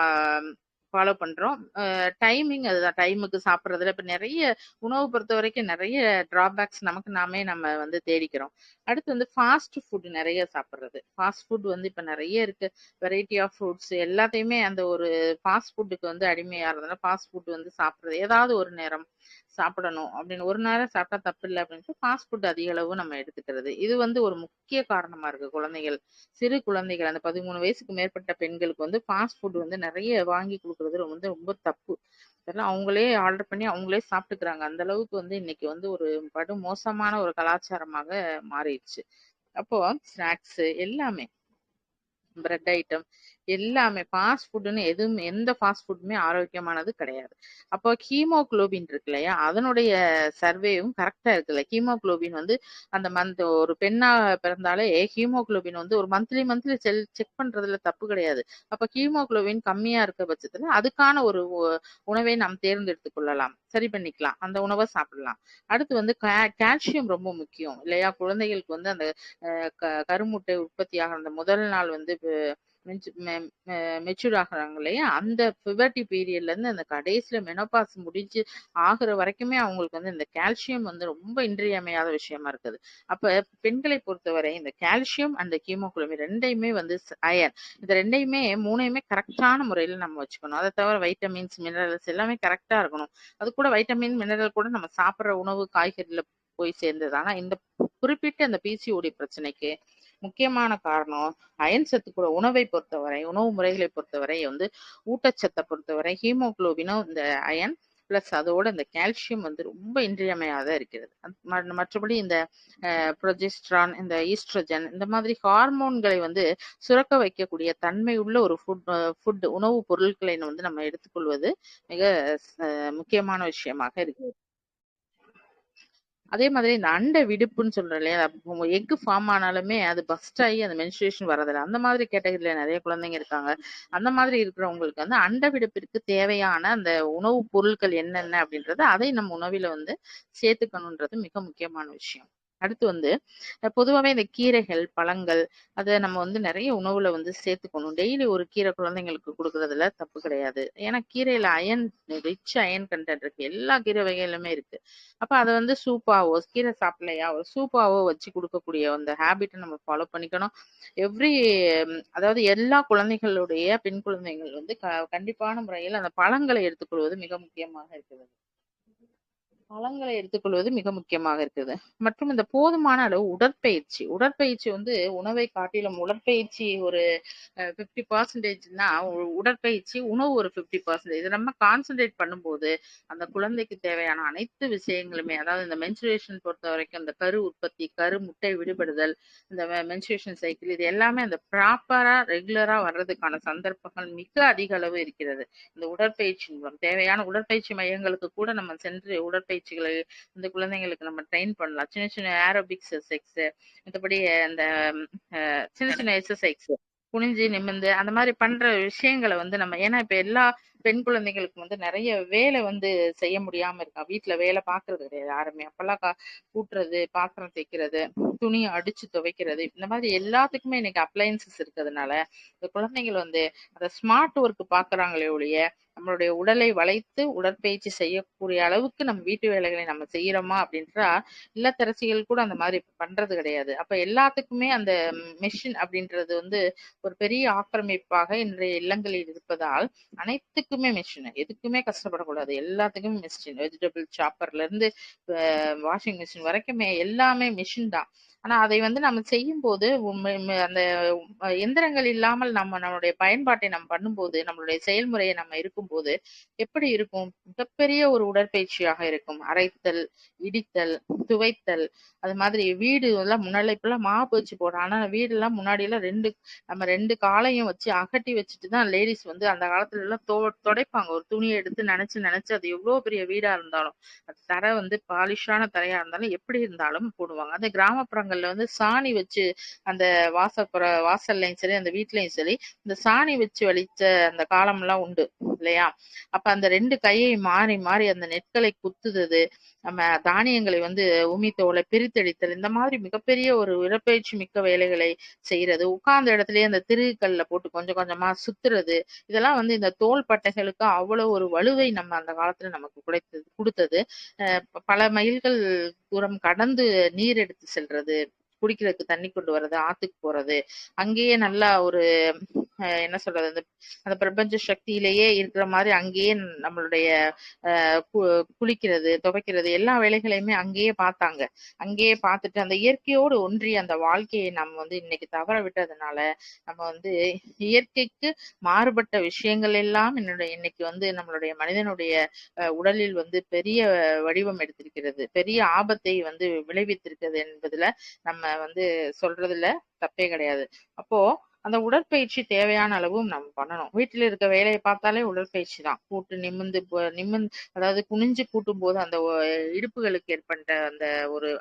A: ஃபாலோ பண்றோம். டைமிங் அதுதான். டைமுக்கு சாப்பிடுறதுல இப்ப நிறைய உணவு பொறுத்த வரைக்கும் நிறைய டிராபேக்ஸ் நமக்கு நம்ம வந்து தேடிக்கிறோம். அடுத்து வந்து ஃபாஸ்ட் ஃபுட் நிறைய சாப்பிடுறது. ஃபாஸ்ட் ஃபுட் வந்து இப்ப நிறைய இருக்கு. வெரைட்டி ஆஃப் ஃப்ரூட்ஸ் எல்லாத்தையுமே அந்த ஒரு ஃபாஸ்ட் ஃபுட்டுக்கு வந்து அடிமையாகிறதுனால ஃபாஸ்ட் ஃபுட் வந்து சாப்பிடுறது. ஏதாவது ஒரு நேரம் சாப்பிடணும் அப்படின்னு ஒரு நேரம் சாப்பிட்டா தப்பு இல்லை அப்படின்ட்டு ஃபாஸ்ட் ஃபுட் அதிக அளவு நம்ம எடுத்துக்கிறது. இது வந்து ஒரு முக்கிய காரணமா இருக்கு. குழந்தைகள், சிறு குழந்தைகள் அந்த 13 வயசுக்கு மேற்பட்ட பெண்களுக்கு வந்து ஃபாஸ்ட் ஃபுட் வந்து நிறைய வாங்கி கொடுக்கறது வந்து ரொம்ப தப்பு. இதெல்லாம் அவங்களே ஆர்டர் பண்ணி அவங்களே சாப்பிட்டுக்கிறாங்க. அந்த அளவுக்கு வந்து இன்னைக்கு வந்து ஒரு படு மோசமான ஒரு கலாச்சாரமாக மாறிடுச்சு. அப்போ ஸ்நாக்ஸ் எல்லாமே பிரெட் ஐட்டம் எல்லாமே ஃபாஸ்ட் ஃபுட்னு எதுவும் எந்த ஃபாஸ்ட் ஃபுட்டுமே ஆரோக்கியமானது கிடையாது. அப்போ ஹீமோகுளோபின் இருக்கு இல்லையா, அதனுடைய சர்வேவும் கரெக்டா இருக்குல்ல. ஹீமோகுளோபின் வந்து அந்த மந்த் ஒரு பெண்ணா பிறந்தாலே ஹீமோகுளோபின் வந்து ஒரு மந்த்லி செக் பண்றதுல தப்பு கிடையாது. அப்ப ஹீமோகுளோபின் கம்மியா இருக்க பட்சத்துல அதுக்கான ஒரு உணவை நாம் தேர்ந்தெடுத்துக் கொள்ளலாம், சரி பண்ணிக்கலாம், அந்த உணவை சாப்பிடலாம். அடுத்து வந்து கால்சியம் ரொம்ப முக்கியம் இல்லையா. குழந்தைகளுக்கு வந்து அந்த கருமுட்டை உற்பத்தி ஆகிற அந்த முதல் நாள் வந்து மெச்சூர் ஆகுறாங்க இல்லையா, அந்த பிவர்ட்டி பீரியட்ல இருந்து அந்த கடைசியில மெனோபாஸ் முடிஞ்சு ஆகுற வரைக்குமே அவங்களுக்கு வந்து இந்த கால்சியம் வந்து ரொம்ப இன்றியமையாத விஷயமா இருக்குது. அப்ப பெண்களை பொறுத்தவரை இந்த கால்சியம் அண்ட் ஹீமோகுளோபின் ரெண்டையுமே வந்து அயன், இந்த ரெண்டையுமே மூணையுமே கரெக்டான முறையில நம்ம வச்சுக்கணும். அதை தவிர வைட்டமின்ஸ், மினரல்ஸ் எல்லாமே கரெக்டா இருக்கணும். அது கூட வைட்டமின் மினரல் கூட நம்ம சாப்பிடுற உணவு காய்கறில போய் சேர்ந்தது. ஆனா இந்த குறிப்பிட்ட அந்த பிசிஓடி பிரச்சனைக்கு முக்கியமான காரணம் அயன் சத்து கூட உணவை பொறுத்தவரை, உணவு முறைகளை பொறுத்தவரை வந்து ஊட்டச்சத்தை பொறுத்தவரை ஹீமோகுளோபினும் இந்த அயன் பிளஸ் அதோட இந்த கால்சியம் வந்து ரொம்ப இன்றியமையாத இருக்கிறது. மற்றபடி இந்த ப்ரொஜெஸ்ட்ரான், இந்த ஈஸ்ட்ரோஜன் இந்த மாதிரி ஹார்மோன்களை வந்து சுரக்க வைக்கக்கூடிய தன்மை உள்ள ஒரு ஃபுட் உணவு பொருட்களை வந்து நம்ம எடுத்துக்கொள்வது மிக முக்கியமான விஷயமாக இருக்கு. அதே மாதிரி இந்த அண்டை விடுப்புன்னு சொல்றோம் இல்லையா, எக்கு ஃபார்ம் ஆனாலுமே அது பஸ்ட் ஆகி அந்த மென்ஸ்ட்ரேஷன் வரதில்லை. அந்த மாதிரி கேட்டகரியில நிறைய குழந்தைங்க இருக்காங்க. அந்த மாதிரி இருக்கிறவங்களுக்கு வந்து அண்டை விடுப்பிற்கு தேவையான அந்த உணவுப் பொருட்கள் என்னென்ன அப்படின்றது அதை நம்ம உணவில வந்து சேர்த்துக்கணுன்றது மிக முக்கியமான விஷயம். அடுத்து வந்து பொதுவாகவே இந்த கீரைகள், பழங்கள் அதை நம்ம வந்து நிறைய உணவுல வந்து சேர்த்துக்கணும். டெய்லி ஒரு கீரை குழந்தைங்களுக்கு கொடுக்கறதுல தப்பு கிடையாது. ஏன்னா கீரையில அயன், ரிச் அயன் கண்டென்ட் இருக்கு. எல்லா கீரை வகையிலுமே இருக்கு. அப்ப அதை வந்து சூப்பாவோ, கீரை சாப்பிடலையா ஒரு சூப்பாவோ வச்சு கொடுக்கக்கூடிய அந்த ஹேபிட்டை நம்ம ஃபாலோ பண்ணிக்கணும். அதாவது எல்லா குழந்தைகளுடைய பெண் குழந்தைகள் வந்து கண்டிப்பான முறையில் அந்த பழங்களை எடுத்துக்கொள்வது மிக முக்கியமாக இருக்கிறது. பழங்களை எடுத்துக்கொள்வது மிக முக்கியமாக இருக்குது. மற்றும் இந்த போதுமான அளவு உடற்பயிற்சி வந்து உணவை காட்டிலும் உடற்பயிற்சி ஒரு 50%னா உடற்பயிற்சி உணவு ஒரு 50%. இதை நம்ம கான்சென்ட்ரேட் பண்ணும்போது அந்த குழந்தைக்கு தேவையான அனைத்து விஷயங்களுமே, அதாவது இந்த மென்சுரேஷன் பொறுத்த வரைக்கும் அந்த கரு உற்பத்தி, கரு முட்டை விடுபடுதல், இந்த மென்சுரேஷன் சைக்கிள் இது எல்லாமே அந்த ப்ராப்பரா ரெகுலரா வர்றதுக்கான சந்தர்ப்பங்கள் மிக அதிக அளவு இருக்கிறது. இந்த உடற்பயிற்சி மூலம் தேவையான உடற்பயிற்சி மையங்களுக்கு கூட நம்ம சென்று உடற்பயிற்சிகளை இந்த குழந்தைங்களுக்கு நம்ம ட்ரெயின் பண்ணலாம். சின்ன சின்ன ஏரோபிக்ஸ் எக்ஸசைஸ், மற்றபடி அந்த சின்ன சின்ன எக்ஸசைஸ் குனிஞ்சு நிமிந்து அந்த மாதிரி பண்ற விஷயங்களை வந்து நம்ம, ஏன்னா இப்ப எல்லா பெண் குழந்தைகளுக்கு வந்து நிறைய வேலை வந்து செய்ய முடியாம இருக்கா. வீட்டுல வேலை பாக்குறது கிடையாது யாருமே. அப்பெல்லாம் கூட்டுறது, பாத்திரம் தேய்க்கிறது, துணியை அடிச்சு துவைக்கிறது, இந்த மாதிரி எல்லாத்துக்குமே இன்னைக்கு அப்ளையன்சஸ் இருக்கிறதுனால இந்த குழந்தைகள் வந்து அந்த ஸ்மார்ட் ஒர்க் பாக்குறாங்களே ஒழிய நம்மளுடைய உடலை வளைத்து உடற்பயிற்சி செய்யக்கூடிய அளவுக்கு நம்ம வீட்டு வேலைகளை நம்ம செய்யறோமா அப்படின்றா இல்லத்தரசிகள் கூட அந்த மாதிரி பண்றது கிடையாது. அப்ப எல்லாத்துக்குமே அந்த மெஷின் அப்படின்றது வந்து ஒரு பெரிய ஆக்கிரமிப்பாக இன்றைய இல்லங்களில் இருப்பதால் அனைத்துக்குமே மெஷின், எதுக்குமே கஷ்டப்படக்கூடாது, எல்லாத்துக்குமே மெஷின், வெஜிடபிள் சாப்பர்ல இருந்து வாஷிங் மிஷின் வரைக்குமே எல்லாமே மிஷின் தான். ஆனா அதை வந்து நம்ம செய்யும் போது அந்த எந்திரங்கள் இல்லாமல் நம்மளுடைய பயன்பாட்டை நம்ம பண்ணும்போது, நம்மளுடைய செயல்முறையை நம்ம இருக்கும்போது எப்படி இருக்கும்? மிகப்பெரிய ஒரு உடற்பயிற்சியாக இருக்கும். அரைத்தல், இடித்தல், துவைத்தல், அது மாதிரி வீடு எல்லாம் முன்னாடி இப்பெல்லாம் மாப்பு வச்சு போடுறோம். ஆனா வீடு எல்லாம் முன்னாடி எல்லாம் நம்ம ரெண்டு காலையும் வச்சு அகட்டி வச்சுட்டு தான் லேடிஸ் வந்து அந்த காலத்துல எல்லாம் துடைப்பாங்க. ஒரு துணியை எடுத்து நினைச்சு நினைச்சு அது எவ்வளவு பெரிய வீடா இருந்தாலும், அது தரை வந்து பாலிஷான தரையா இருந்தாலும் எப்படி இருந்தாலும் போடுவாங்க. அந்த கிராமப்புறங்கள்ல வந்து சாணி வச்சு அந்த வாசல்லையும் சரி அந்த வீட்லயும் சரி இந்த சாணி வச்சு வலிச்ச அந்த காலம் எல்லாம் உண்டு இல்லையா? அப்ப அந்த ரெண்டு கையை மாறி மாறி அந்த நெற்களை குத்துது, நம்ம தானியங்களை வந்து உமித்தோலை பிரித்தெடுத்தல், இந்த மாதிரி மிகப்பெரிய ஒரு உடற்பயிற்சி மிக்க வேலைகளை செய்யறது, உட்கார்ந்த இடத்துலயே அந்த திருகல்ல போட்டு கொஞ்சம் கொஞ்சமா சுத்துறது, இதெல்லாம் வந்து இந்த தோள் பட்டைகளுக்கு அவ்வளவு ஒரு வலுவை நம்ம அந்த காலத்துல நமக்கு கொடுத்தது. பல மைல்கள் தூரம் கடந்து நீர் எடுத்து செல்றது, குடிக்கிறதுக்கு தண்ணி கொண்டு வர்றது, ஆத்துக்கு போறது, அங்கேயே நல்லா ஒரு என்ன சொல்றது, அந்த பிரபஞ்ச சக்தியிலேயே இருக்கிற மாதிரி அங்கேயே நம்மளுடைய குளிக்கிறது, துவைக்கிறது, எல்லா வேலைகளையுமே அங்கேயே பார்த்தாங்க. அங்கேயே பார்த்துட்டு அந்த இயற்கையோடு ஒன்றிய அந்த வாழ்க்கையை நம்ம வந்து இன்னைக்கு தவற விட்டதுனால நம்ம வந்து இயற்கைக்கு மாறுபட்ட விஷயங்கள் எல்லாம் இன்னைக்கு வந்து நம்மளுடைய மனிதனுடைய உடலில் வந்து பெரிய வடிவம் எடுத்திருக்கிறது, பெரிய ஆபத்தை வந்து விளைவித்திருக்கிறது என்பதுல நம்ம வந்து சொல்றதுல தப்பே கிடையாது. அப்போ அந்த உடற்பயிற்சி தேவையான அளவும் நம்ம பண்ணணும். வீட்டில் இருக்க வேலையை பார்த்தாலே உடற்பயிற்சி தான். கூட்டு நிமிந்து அதாவது குனிஞ்சு கூட்டும் போது அந்த இடுப்புகளுக்கு ஏற்பட்ட அந்த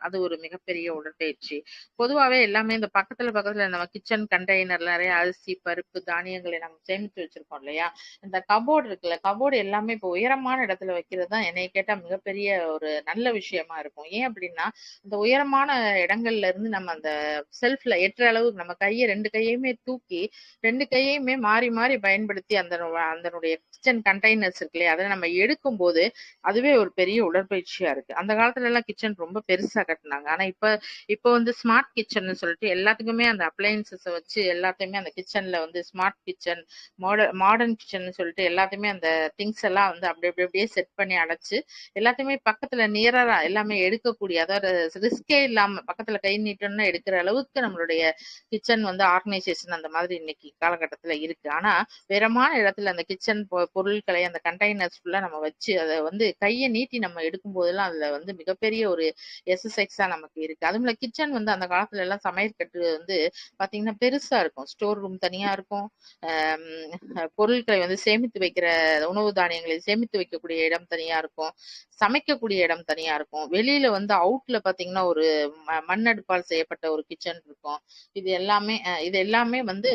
A: அது ஒரு மிகப்பெரிய உடற்பயிற்சி. பொதுவாவே எல்லாமே இந்த பக்கத்துல நம்ம கிச்சன் கண்டெய்னர்ல நிறைய அரிசி, பருப்பு, தானியங்களை நம்ம சேமித்து வச்சிருக்கோம் இல்லையா? இந்த கபோர்டு இருக்குல்ல, கபோர்டு எல்லாமே இப்போ உயரமான இடத்துல வைக்கிறது தான் என்னைய கேட்டா மிகப்பெரிய ஒரு நல்ல விஷயமா இருக்கும். ஏன் அப்படின்னா இந்த உயரமான இடங்கள்ல இருந்து நம்ம அந்த செல்ஃப்ல எட்டுற அளவுக்கு நம்ம ரெண்டு கையுமே தூக்கி ரெண்டு கையுமே மாறி மாறி பயன்படுத்தி அதனுடைய கிச்சன் கண்டெய்னர்ஸ் இருக்கு இல்லையா, அதை நம்ம எடுக்கும் போது அதுவே ஒரு பெரிய உடற்பயிற்சியா இருக்கு. அந்த காலத்துல எல்லாம் கிச்சன் ரொம்ப பெருசா கட்டினாங்க. ஆனா இப்ப வந்து ஸ்மார்ட் கிச்சன் சொல்லிட்டு எல்லாத்துக்குமே அந்த அப்ளையன்சஸ் வச்சு எல்லாத்தையுமே அந்த கிச்சன்ல வந்து ஸ்மார்ட் கிச்சன், மாடர்ன் கிச்சன் சொல்லிட்டு எல்லாத்தையுமே அந்த திங்ஸ் எல்லாம் வந்து அப்படியே செட் பண்ணி அடைச்சு எல்லாத்தையுமே பக்கத்துல நியரா எல்லாமே எடுக்கக்கூடிய, அதாவது ரிஸ்கே இல்லாம பக்கத்துல கை நீட்டம்னா எடுக்கிற அளவுக்கு நம்மளுடைய கிச்சன் வந்து ஆர்கனைசேஷன் அந்த மாதிரி இன்னைக்கு காலகட்டத்துல இருக்கு. ஆனா வேறமான இடத்துல அந்த கிச்சன் பொருட்களை அந்த கண்டெய்னர்ஸ் ஃபுல்லா நம்ம வச்சு அதை வந்து கையை நீட்டி நம்ம எடுக்கும் போதெல்லாம் அதுல வந்து மிகப்பெரிய ஒரு எக்ஸசைஸா நமக்கு இருக்கு. அதுவும் கிச்சன் வந்து அந்த காலத்துல எல்லாம் சமையல் கட்டு வந்து பாத்தீங்கன்னா பெருசா இருக்கும். ஸ்டோர் ரூம் தனியா இருக்கும், பொருட்களை வந்து சேமித்து வைக்கிற உணவு தானியங்களை சேமித்து வைக்கக்கூடிய இடம் தனியா இருக்கும், சமைக்கக்கூடிய இடம் தனியா இருக்கும். வெளியில வந்து அவுட்ல பாத்தீங்கன்னா ஒரு மண்ணடுப்பால் செய்யப்பட்ட ஒரு கிச்சன் இருக்கும். இது எல்லாமே வந்து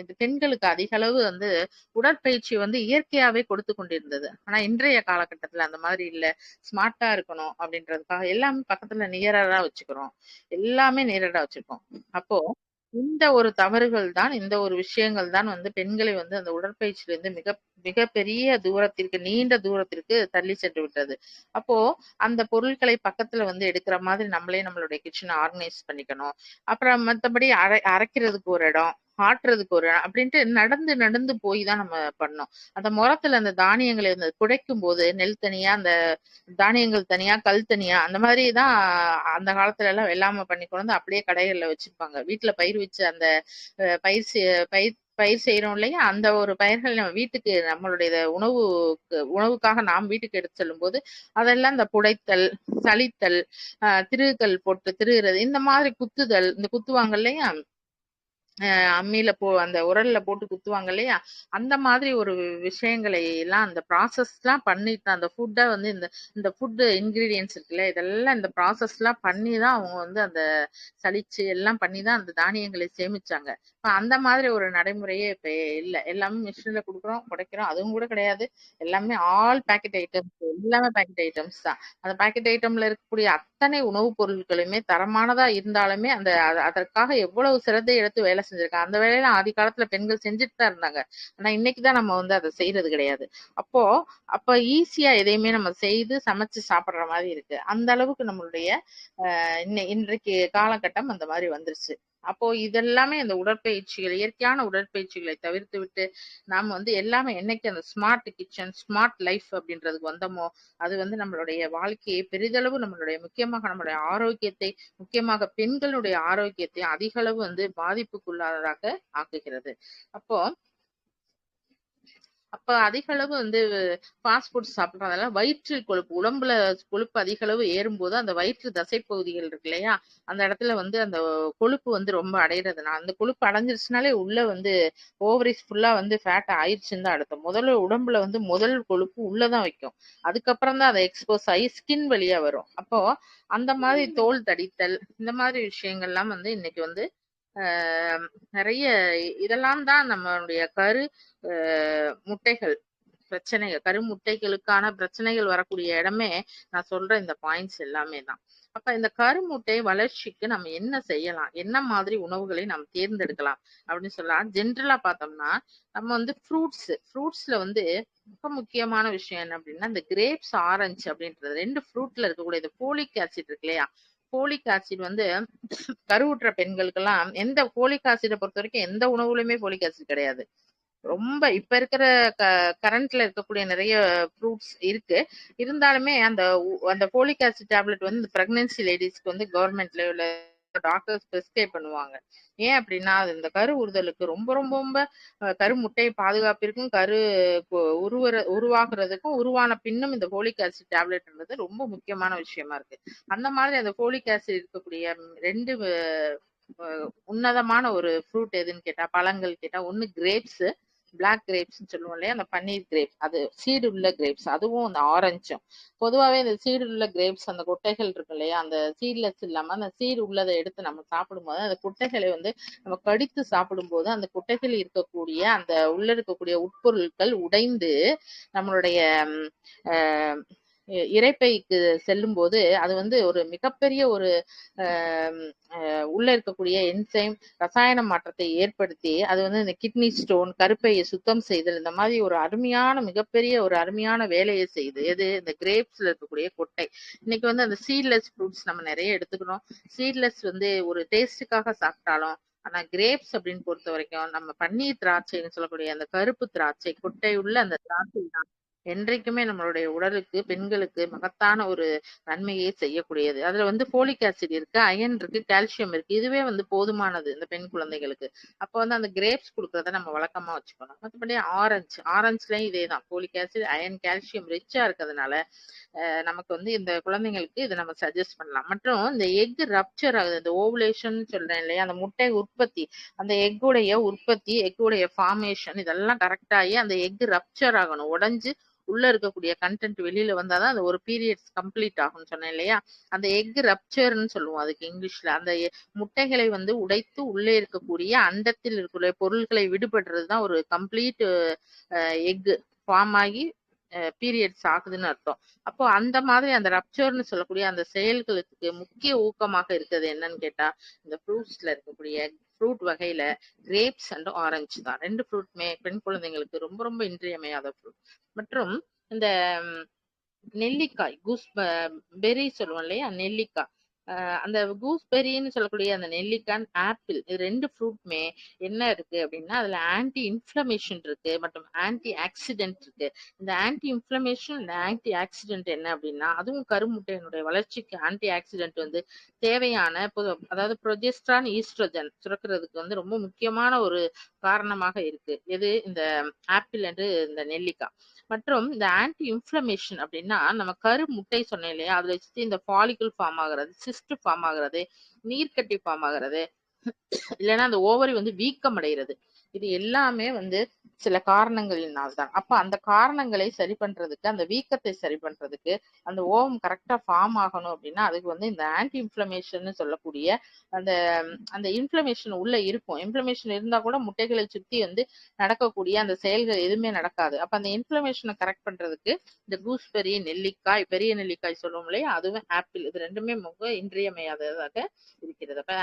A: இது பெண்களுக்கு அதிக அளவு வந்து உடற்பயிற்சி வந்து இயற்கையாவே கொடுத்து கொண்டிருந்தது. ஆனா இன்றைய காலகட்டத்துல அந்த மாதிரி இல்ல. ஸ்மார்ட்டா இருக்கணும் அப்படின்றதுக்காக எல்லாமே பக்கத்துல நியரா வச்சுக்கிறோம், எல்லாமே நியரா வச்சிருக்கோம். அப்போ இந்த ஒரு தவறுகள் தான், இந்த ஒரு விஷயங்கள் தான் வந்து பெண்களை வந்து அந்த உடற்பயிற்சியில இருந்து மிக மிக பெரிய தூரத்திற்கு, நீண்ட தூரத்திற்கு தள்ளி சென்று விட்டது. அப்போ அந்த பொருட்களை பக்கத்துல வந்து எடுக்கிற மாதிரி நம்மளே நம்மளுடைய கிச்சனை ஆர்கனைஸ் பண்ணிக்கணும். அப்புறம் மத்தபடி அரைக்கிறதுக்கு ஒரு இடம், ஆட்டுறதுக்கு ஒரு இடம் அப்படின்ட்டு நடந்து நடந்து போய் தான் நம்ம பண்ணோம். அந்த முறத்துல அந்த தானியங்களை குடைக்கும் போது நெல் தனியா, அந்த தானியங்கள் தனியா, கல் தனியா, அந்த மாதிரிதான் அந்த காலத்துல எல்லாம் வெள்ளாமை பண்ணி கொண்டு வந்து அப்படியே கடைகள்ல வச்சிருப்பாங்க. வீட்டுல பயிர் வச்சு அந்த பயிர் பயிர் பயிர் செய்யறோம் இல்லையா, அந்த ஒரு பயிர்கள் நம்ம வீட்டுக்கு நம்மளுடைய உணவுக்காக நாம் வீட்டுக்கு எடுத்து செல்லும் போது அதெல்லாம் இந்த புடைத்தல், சலித்தல், திருகல் போட்டு திருகுறது, இந்த மாதிரி குத்துதல், இந்த குத்துவாங்க இல்லையா, அம்மியில அந்த உரல்ல போட்டு குத்துவாங்க இல்லையா, அந்த மாதிரி ஒரு விஷயங்களை எல்லாம் அந்த ப்ராசஸ் எல்லாம் பண்ணிட்டு அந்த ஃபுட்டை வந்து இந்த இந்த ஃபுட் இன்கிரீடியன்ஸ் இருக்குல்ல, இதெல்லாம் இந்த ப்ராசஸ் எல்லாம் பண்ணி தான் அவங்க வந்து அந்த சலிச்சு எல்லாம் பண்ணி தான் அந்த தானியங்களை சேமிச்சாங்க. இப்ப அந்த மாதிரி ஒரு நடைமுறையே இப்ப இல்ல. எல்லாமே மிஷின்ல குடுக்குறோம், உடைக்கிறோம், அதுவும் கூட கிடையாது. எல்லாமே ஆல் பேக்கெட் ஐட்டம்ஸ் எல்லாமே பாக்கெட் ஐட்டம்ஸ் தான். அந்த பாக்கெட் ஐட்டம்ல இருக்கக்கூடிய அத்தனை உணவுப் பொருட்களுமே தரமானதா இருந்தாலுமே, அதற்காக எவ்வளவு சிரத்தை எடுத்து வேலை செஞ்சிருக்காங்க. அந்த வேலையில ஆதி காலத்துல பெண்கள் செஞ்சுட்டு தான் இருந்தாங்க. ஆனா இன்னைக்கு தான் நம்ம வந்து அத செய்றது கிடையாது. அப்போ அப்ப ஈஸியா எதையுமே நம்ம செய்து சமைச்சு சாப்பிடுற மாதிரி இருக்கு. அந்த அளவுக்கு நம்மளுடைய இன்றைக்கு காலகட்டம் அந்த மாதிரி வந்துருச்சு. அப்போ இதெல்லாமே அந்த உடற்பயிற்சிகள், இயற்கையான உடற்பயிற்சிகளை தவிர்த்து விட்டு நாம வந்து எல்லாமே என்னைக்கு அந்த ஸ்மார்ட் கிச்சன், ஸ்மார்ட் லைஃப் அப்படின்றதுக்கு வந்தோமோ, அது வந்து நம்மளுடைய வாழ்க்கையை பெரிதளவு நம்மளுடைய முக்கியமாக நம்மளுடைய ஆரோக்கியத்தை, முக்கியமாக பெண்களுடைய ஆரோக்கியத்தை அதிக அளவு வந்து பாதிப்புக்குள்ளாததாக ஆக்குகிறது. அப்போ அப்ப அதிக அளவு வந்து ஃபாஸ்ட் ஃபுட் சாப்பிடுறதால வயிற்றில் கொழுப்பு, உடம்புல கொழுப்பு அதிக அளவு ஏறும்போது அந்த வயிற்று தசை பகுதிகள் இருக்கு இல்லையா, அந்த இடத்துல வந்து அந்த கொழுப்பு வந்து ரொம்ப அடையறதுனால, அந்த கொழுப்பு அடைஞ்சிருச்சுனாலே உள்ள வந்து ஓவரிஸ் ஃபுல்லா வந்து ஃபேட் ஆயிடுச்சுன்னு தான் அர்த்தம். முதல்ல உடம்புல வந்து முதல் கொழுப்பு உள்ளதான் வைக்கும். அதுக்கப்புறம் தான் அதை எக்ஸ்போஸ் ஆகி ஸ்கின் வழியா வரும். அப்போ அந்த மாதிரி தோல் தடித்தல், இந்த மாதிரி விஷயங்கள்லாம் வந்து இன்னைக்கு வந்து நிறைய இதெல்லாம் தான் நம்மளுடைய முட்டைகள் பிரச்சனைகள், கருமுட்டைகளுக்கான பிரச்சனைகள் வரக்கூடிய இடமே நான் சொல்ற இந்த பாயிண்ட்ஸ் எல்லாமே தான். அப்ப இந்த கருமுட்டை வளர்ச்சிக்கு நம்ம என்ன செய்யலாம், என்ன மாதிரி உணவுகளை நாம் தேர்ந்தெடுக்கலாம் அப்படின்னு சொல்லலாம். ஜென்ரலா பார்த்தோம்னா நம்ம வந்து ஃப்ரூட்ஸ்ல வந்து மிக முக்கியமான விஷயம் என்ன அப்படின்னா, இந்த கிரேப்ஸ், ஆரஞ்சு அப்படின்றது ரெண்டு ஃப்ரூட்ல இருக்கக்கூடிய இந்த போலிக் ஆசிட் இருக்கு இல்லையா, போலிக் ஆசிட் வந்து கருவுற்ற பெண்களுக்கெல்லாம் எந்த போலிக் ஆசிடை பொறுத்த வரைக்கும் எந்த உணவுலையுமே போலிக் ஆசிட் கிடையாது. ரொம்ப இப்ப இருக்கிற கரண்ட்ல இருக்கக்கூடிய நிறைய ஃப்ரூட்ஸ் இருக்கு. இருந்தாலுமே அந்த போலிக் ஆசிட் டேப்லெட் வந்து இந்த பிரெக்னன்சி லேடிஸ்க்கு வந்து கவர்மெண்ட்ல உள்ள டாக்டர்ஸ் பிரிஸ்கிரைப் பண்ணுவாங்க. ஏன் அப்படின்னா அது இந்த கரு உறுதலுக்கு ரொம்ப ரொம்ப ரொம்ப கரு முட்டை பாதுகாப்பிற்கும் உருவாக்குறதுக்கும் உருவான பின்னும் இந்த போலிக் ஆசிட் டேப்லெட்ன்றது ரொம்ப முக்கியமான விஷயமா இருக்கு. அந்த மாதிரி அந்த போலிக் ஆசிட் இருக்கக்கூடிய ரெண்டு உன்னதமான ஒரு ஃப்ரூட் எதுன்னு கேட்டா, பழங்கள் கேட்டா, ஒண்ணு கிரேப்ஸ், பிளாக் கிரேப்ஸ்ன்னு சொல்லுவோம் இல்லையா, அந்த பன்னீர் கிரேப்ஸ், அது சீடு உள்ள கிரேப்ஸ், அதுவும் அந்த ஆரஞ்சும். பொதுவாவே இந்த சீடு உள்ள கிரேப்ஸ், அந்த கொட்டைகள் இருக்கு இல்லையா, அந்த சீட்லெஸ் இல்லாம அந்த சீடு உள்ளதை எடுத்து நம்ம சாப்பிடும்போது அந்த குட்டைகளை வந்து நம்ம கடித்து சாப்பிடும்போது அந்த குட்டைகள் இருக்கக்கூடிய அந்த உள்ள இருக்கக்கூடிய உட்பொருட்கள் உடைந்து நம்மளுடைய இரைப்பைக்கு செல்லும் போது அது வந்து ஒரு மிகப்பெரிய ஒரு உள்ள இருக்கக்கூடிய என்சைம் ரசாயன மாற்றத்தை ஏற்படுத்தி அது வந்து இந்த கிட்னி ஸ்டோன், கருப்பையை சுத்தம் செய்தல், இந்த மாதிரி ஒரு மிகப்பெரிய ஒரு அருமையான வேலையை செய்யுது. எது? இந்த கிரேப்ஸ்ல இருக்கக்கூடிய கொட்டை. இன்னைக்கு வந்து அந்த சீட்லெஸ் ஃப்ரூட்ஸ் நம்ம நிறைய எடுத்துக்கிறோம். சீட்லெஸ் வந்து ஒரு டேஸ்டுக்காக சாப்பிட்டாலும், ஆனா கிரேப்ஸ் அப்படின்னு பொறுத்த வரைக்கும் நம்ம பன்னீர் திராட்சைன்னு சொல்லக்கூடிய அந்த கருப்பு திராட்சை, கொட்டை உள்ள அந்த திராட்சை தான் என்றைக்குமே நம்மளுடைய உடலுக்கு, பெண்களுக்கு மகத்தான ஒரு நன்மையை செய்யக்கூடியது. அதுல வந்து போலிக் ஆசிட் இருக்கு, அயன் இருக்கு, கால்சியம் இருக்கு. இதுவே வந்து போதுமானது இந்த பெண் குழந்தைகளுக்கு. அப்ப வந்து அந்த கிரேப்ஸ் குடுக்கறத நம்ம வழக்கமா வச்சுக்கணும். மற்றபடி ஆரஞ்சுலயும் இதேதான். போலிக் ஆசிட், அயன், கால்சியம் ரிச்சா இருக்கிறதுனால நமக்கு வந்து இந்த குழந்தைங்களுக்கு இதை நம்ம சஜஸ்ட் பண்ணலாம். மற்றும் இந்த எக் ரப்சர் ஆகுது, இந்த ஓவுலேஷன் சொல்றேன் இல்லையா, அந்த முட்டை உற்பத்தி, அந்த எக்குடைய உற்பத்தி, எக்குடைய ஃபார்மேஷன் இதெல்லாம் கரெக்ட் ஆகி அந்த எக் ரப்சர் ஆகணும், உடைஞ்சு உள்ள இருக்கக்கூடிய கண்டென்ட் வெளியில வந்தாதான் அந்த ஒரு பீரியட்ஸ் கம்ப்ளீட் ஆகும்னு சொன்னேன் இல்லையா, அந்த எக் ரப்சர்ன்னு சொல்லுவோம் அதுக்கு இங்கிலீஷ்ல. அந்த முட்டைகளை வந்து உடைத்து உள்ளே இருக்கக்கூடிய அண்டத்தில் இருக்கக்கூடிய பொருட்களை விடுபடுறதுதான் ஒரு கம்ப்ளீட் எக் ஃபார்ம் ஆகி பீரியட்ஸ் ஆகுதுன்னு அர்த்தம். அப்போ அந்த மாதிரி அந்த ரப்சர்ன்னு சொல்லக்கூடிய அந்த செயல்களுக்கு முக்கிய ஊக்கமாக இருக்கிறது என்னன்னு கேட்டா, இந்த ஃப்ரூட்ஸ்ல இருக்கக்கூடிய ஃப்ரூட் வகையில கிரேப்ஸ் அண்ட் ஆரஞ்சு தான். ரெண்டு ஃப்ரூட்மே பெண் குழந்தைங்களுக்கு ரொம்ப ரொம்ப இன்றியமையாத ஃப்ரூட். மற்றும் இந்த நெல்லிக்காய், பெர்ரி சொல்லுவோம் இல்லையா, நெல்லிக்காய், அந்த கூஸ்பெரின்னு சொல்லக்கூடிய அந்த நெல்லிக்காய், ஆப்பிள், இது ரெண்டு ஃப்ரூட்மே என்ன இருக்கு அப்படின்னா அதுல ஆன்டி இன்ஃபிளமேஷன் இருக்கு மற்றும் ஆன்டி ஆக்சிடென்ட் இருக்கு. இந்த ஆன்டி இன்ஃபிளமேஷன், இந்த ஆன்டி ஆக்சிடென்ட் என்ன அப்படின்னா, அதுவும் கருமுட்டையினுடைய வளர்ச்சிக்கு ஆன்டி ஆக்சிடென்ட் வந்து தேவையான அதாவது ப்ரொஜெஸ்ட்ரான், ஈஸ்ட்ரோஜன் சுரக்கிறதுக்கு வந்து ரொம்ப முக்கியமான ஒரு காரணமாக இருக்கு. எது? இந்த ஆப்பிள் அண்டு இந்த நெல்லிக்காய். மற்றும் இந்த ஆன்டி இன்ஃபிளமேஷன் அப்படின்னா, நம்ம கரு முட்டை சொன்னேன் இல்லையா, அதுல சுத்தி இந்த ஃபாலிக்கல் ஃபார்ம் ஆகுறது, சிஸ்ட் ஃபார்ம் ஆகுறது, நீர்க்கட்டி ஃபார்ம் ஆகுறது, இல்லைன்னா அந்த ஓவரி வந்து வீக்கம் அடைகிறது, இது எல்லாமே வந்து சில காரணங்களினால் தான். அப்ப அந்த காரணங்களை சரி பண்றதுக்கு, அந்த வீக்கத்தை சரி பண்றதுக்கு, அந்த ஓவம் கரெக்டா ஃபார்ம் ஆகணும் அப்படின்னா அதுக்கு வந்து இந்த ஆன்டி இன்ஃப்ளமேஷன் சொல்லக்கூடிய அந்த அந்த இன்ஃப்ளமேஷன் உள்ள இருக்கும். இன்ஃப்ளமேஷன் இருந்தா கூட முட்டைகளை சுத்தி வந்து நடக்கக்கூடிய அந்த செயல்கள் எதுவுமே நடக்காது. அப்ப அந்த இன்ஃப்ளமேஷனை கரெக்ட் பண்றதுக்கு இந்த கூஸ்பெரி, நெல்லிக்காய், பெரிய நெல்லிக்காய் சொல்லுவோம் இல்லையா, அதுவும் ஆப்பிள், இது ரெண்டுமே மிக இன்றியமையாததாக இருக்கிறது. அப்ப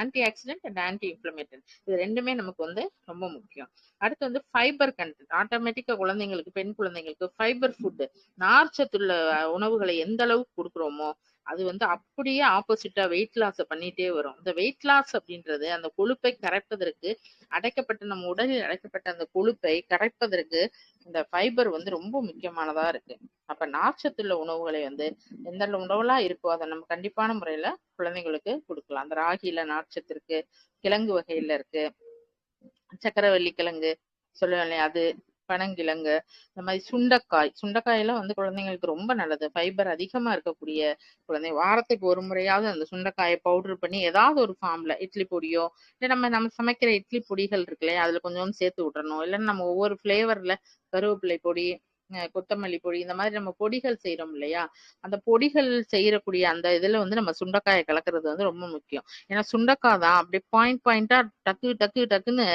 A: anti accident and anti inflammatory இது ரெண்டுமே நமக்கு வந்து ரொம்ப முக்கியம். அடுத்து வந்து ஃபைபர் கண்டென்ட். ஆட்டோமேட்டிக்கா குழந்தைங்களுக்கு, பெண் குழந்தைங்களுக்கு ஃபைபர் ஃபுட், நார்ச்சத்துள்ள உணவுகளை எந்த அளவுக்கு கொடுக்குறோமோ அது வந்து அப்படியே ஆப்போசிட்டா வெயிட் லாஸ் பண்ணிட்டே வரும். இந்த வெயிட் லாஸ் அப்படின்றது அந்த கொழுப்பை கரைப்பதற்கு, அடைக்கப்பட்ட நம்ம உடலில் அடைக்கப்பட்ட அந்த கொழுப்பை கரைப்பதற்கு இந்த ஃபைபர் வந்து ரொம்ப முக்கியமானதா இருக்கு. அப்ப நார்ச்சத்துள்ள உணவுகளை வந்து எந்த உணவுலாம் இருக்கோ அதை நம்ம கண்டிப்பான முறையில குழந்தைங்களுக்கு கொடுக்கலாம். அந்த ராகில நார்ச்சத்து இருக்கு, கிழங்கு வகையில இருக்கு, சக்கரவள்ளி கிழங்கு சொல்லுவேன் இல்லையா அது, பனங்கிழங்கு, இந்த மாதிரி சுண்டைக்காயெல்லாம் வந்து குழந்தைங்களுக்கு ரொம்ப நல்லது. ஃபைபர் அதிகமா இருக்கக்கூடிய குழந்தை வாரத்துக்கு ஒரு முறையாவது அந்த சுண்டைக்காயை பவுடர் பண்ணி ஏதாவது ஒரு ஃபார்ம்ல இட்லி பொடியோ இல்லை நம்ம சமைக்கிற இட்லி பொடிகள் இருக்கு இல்லையா அதுல கொஞ்சம் சேர்த்து விட்டுறணும். இல்லைன்னா நம்ம ஒவ்வொரு ஃபிளேவர்ல கருவேப்பிலை பொடி, கொத்தமல்லி பொடி, இந்த மாதிரி நம்ம பொடிகள் செய்யறோம் இல்லையா, அந்த பொடிகள் செய்யக்கூடிய அந்த இதுல வந்து நம்ம சுண்டைக்காயை கலக்கிறது வந்து ரொம்ப முக்கியம். ஏன்னா சுண்டைக்காய் தான் அப்படியே பாயிண்டா டக்கு டக்கு டக்குன்னு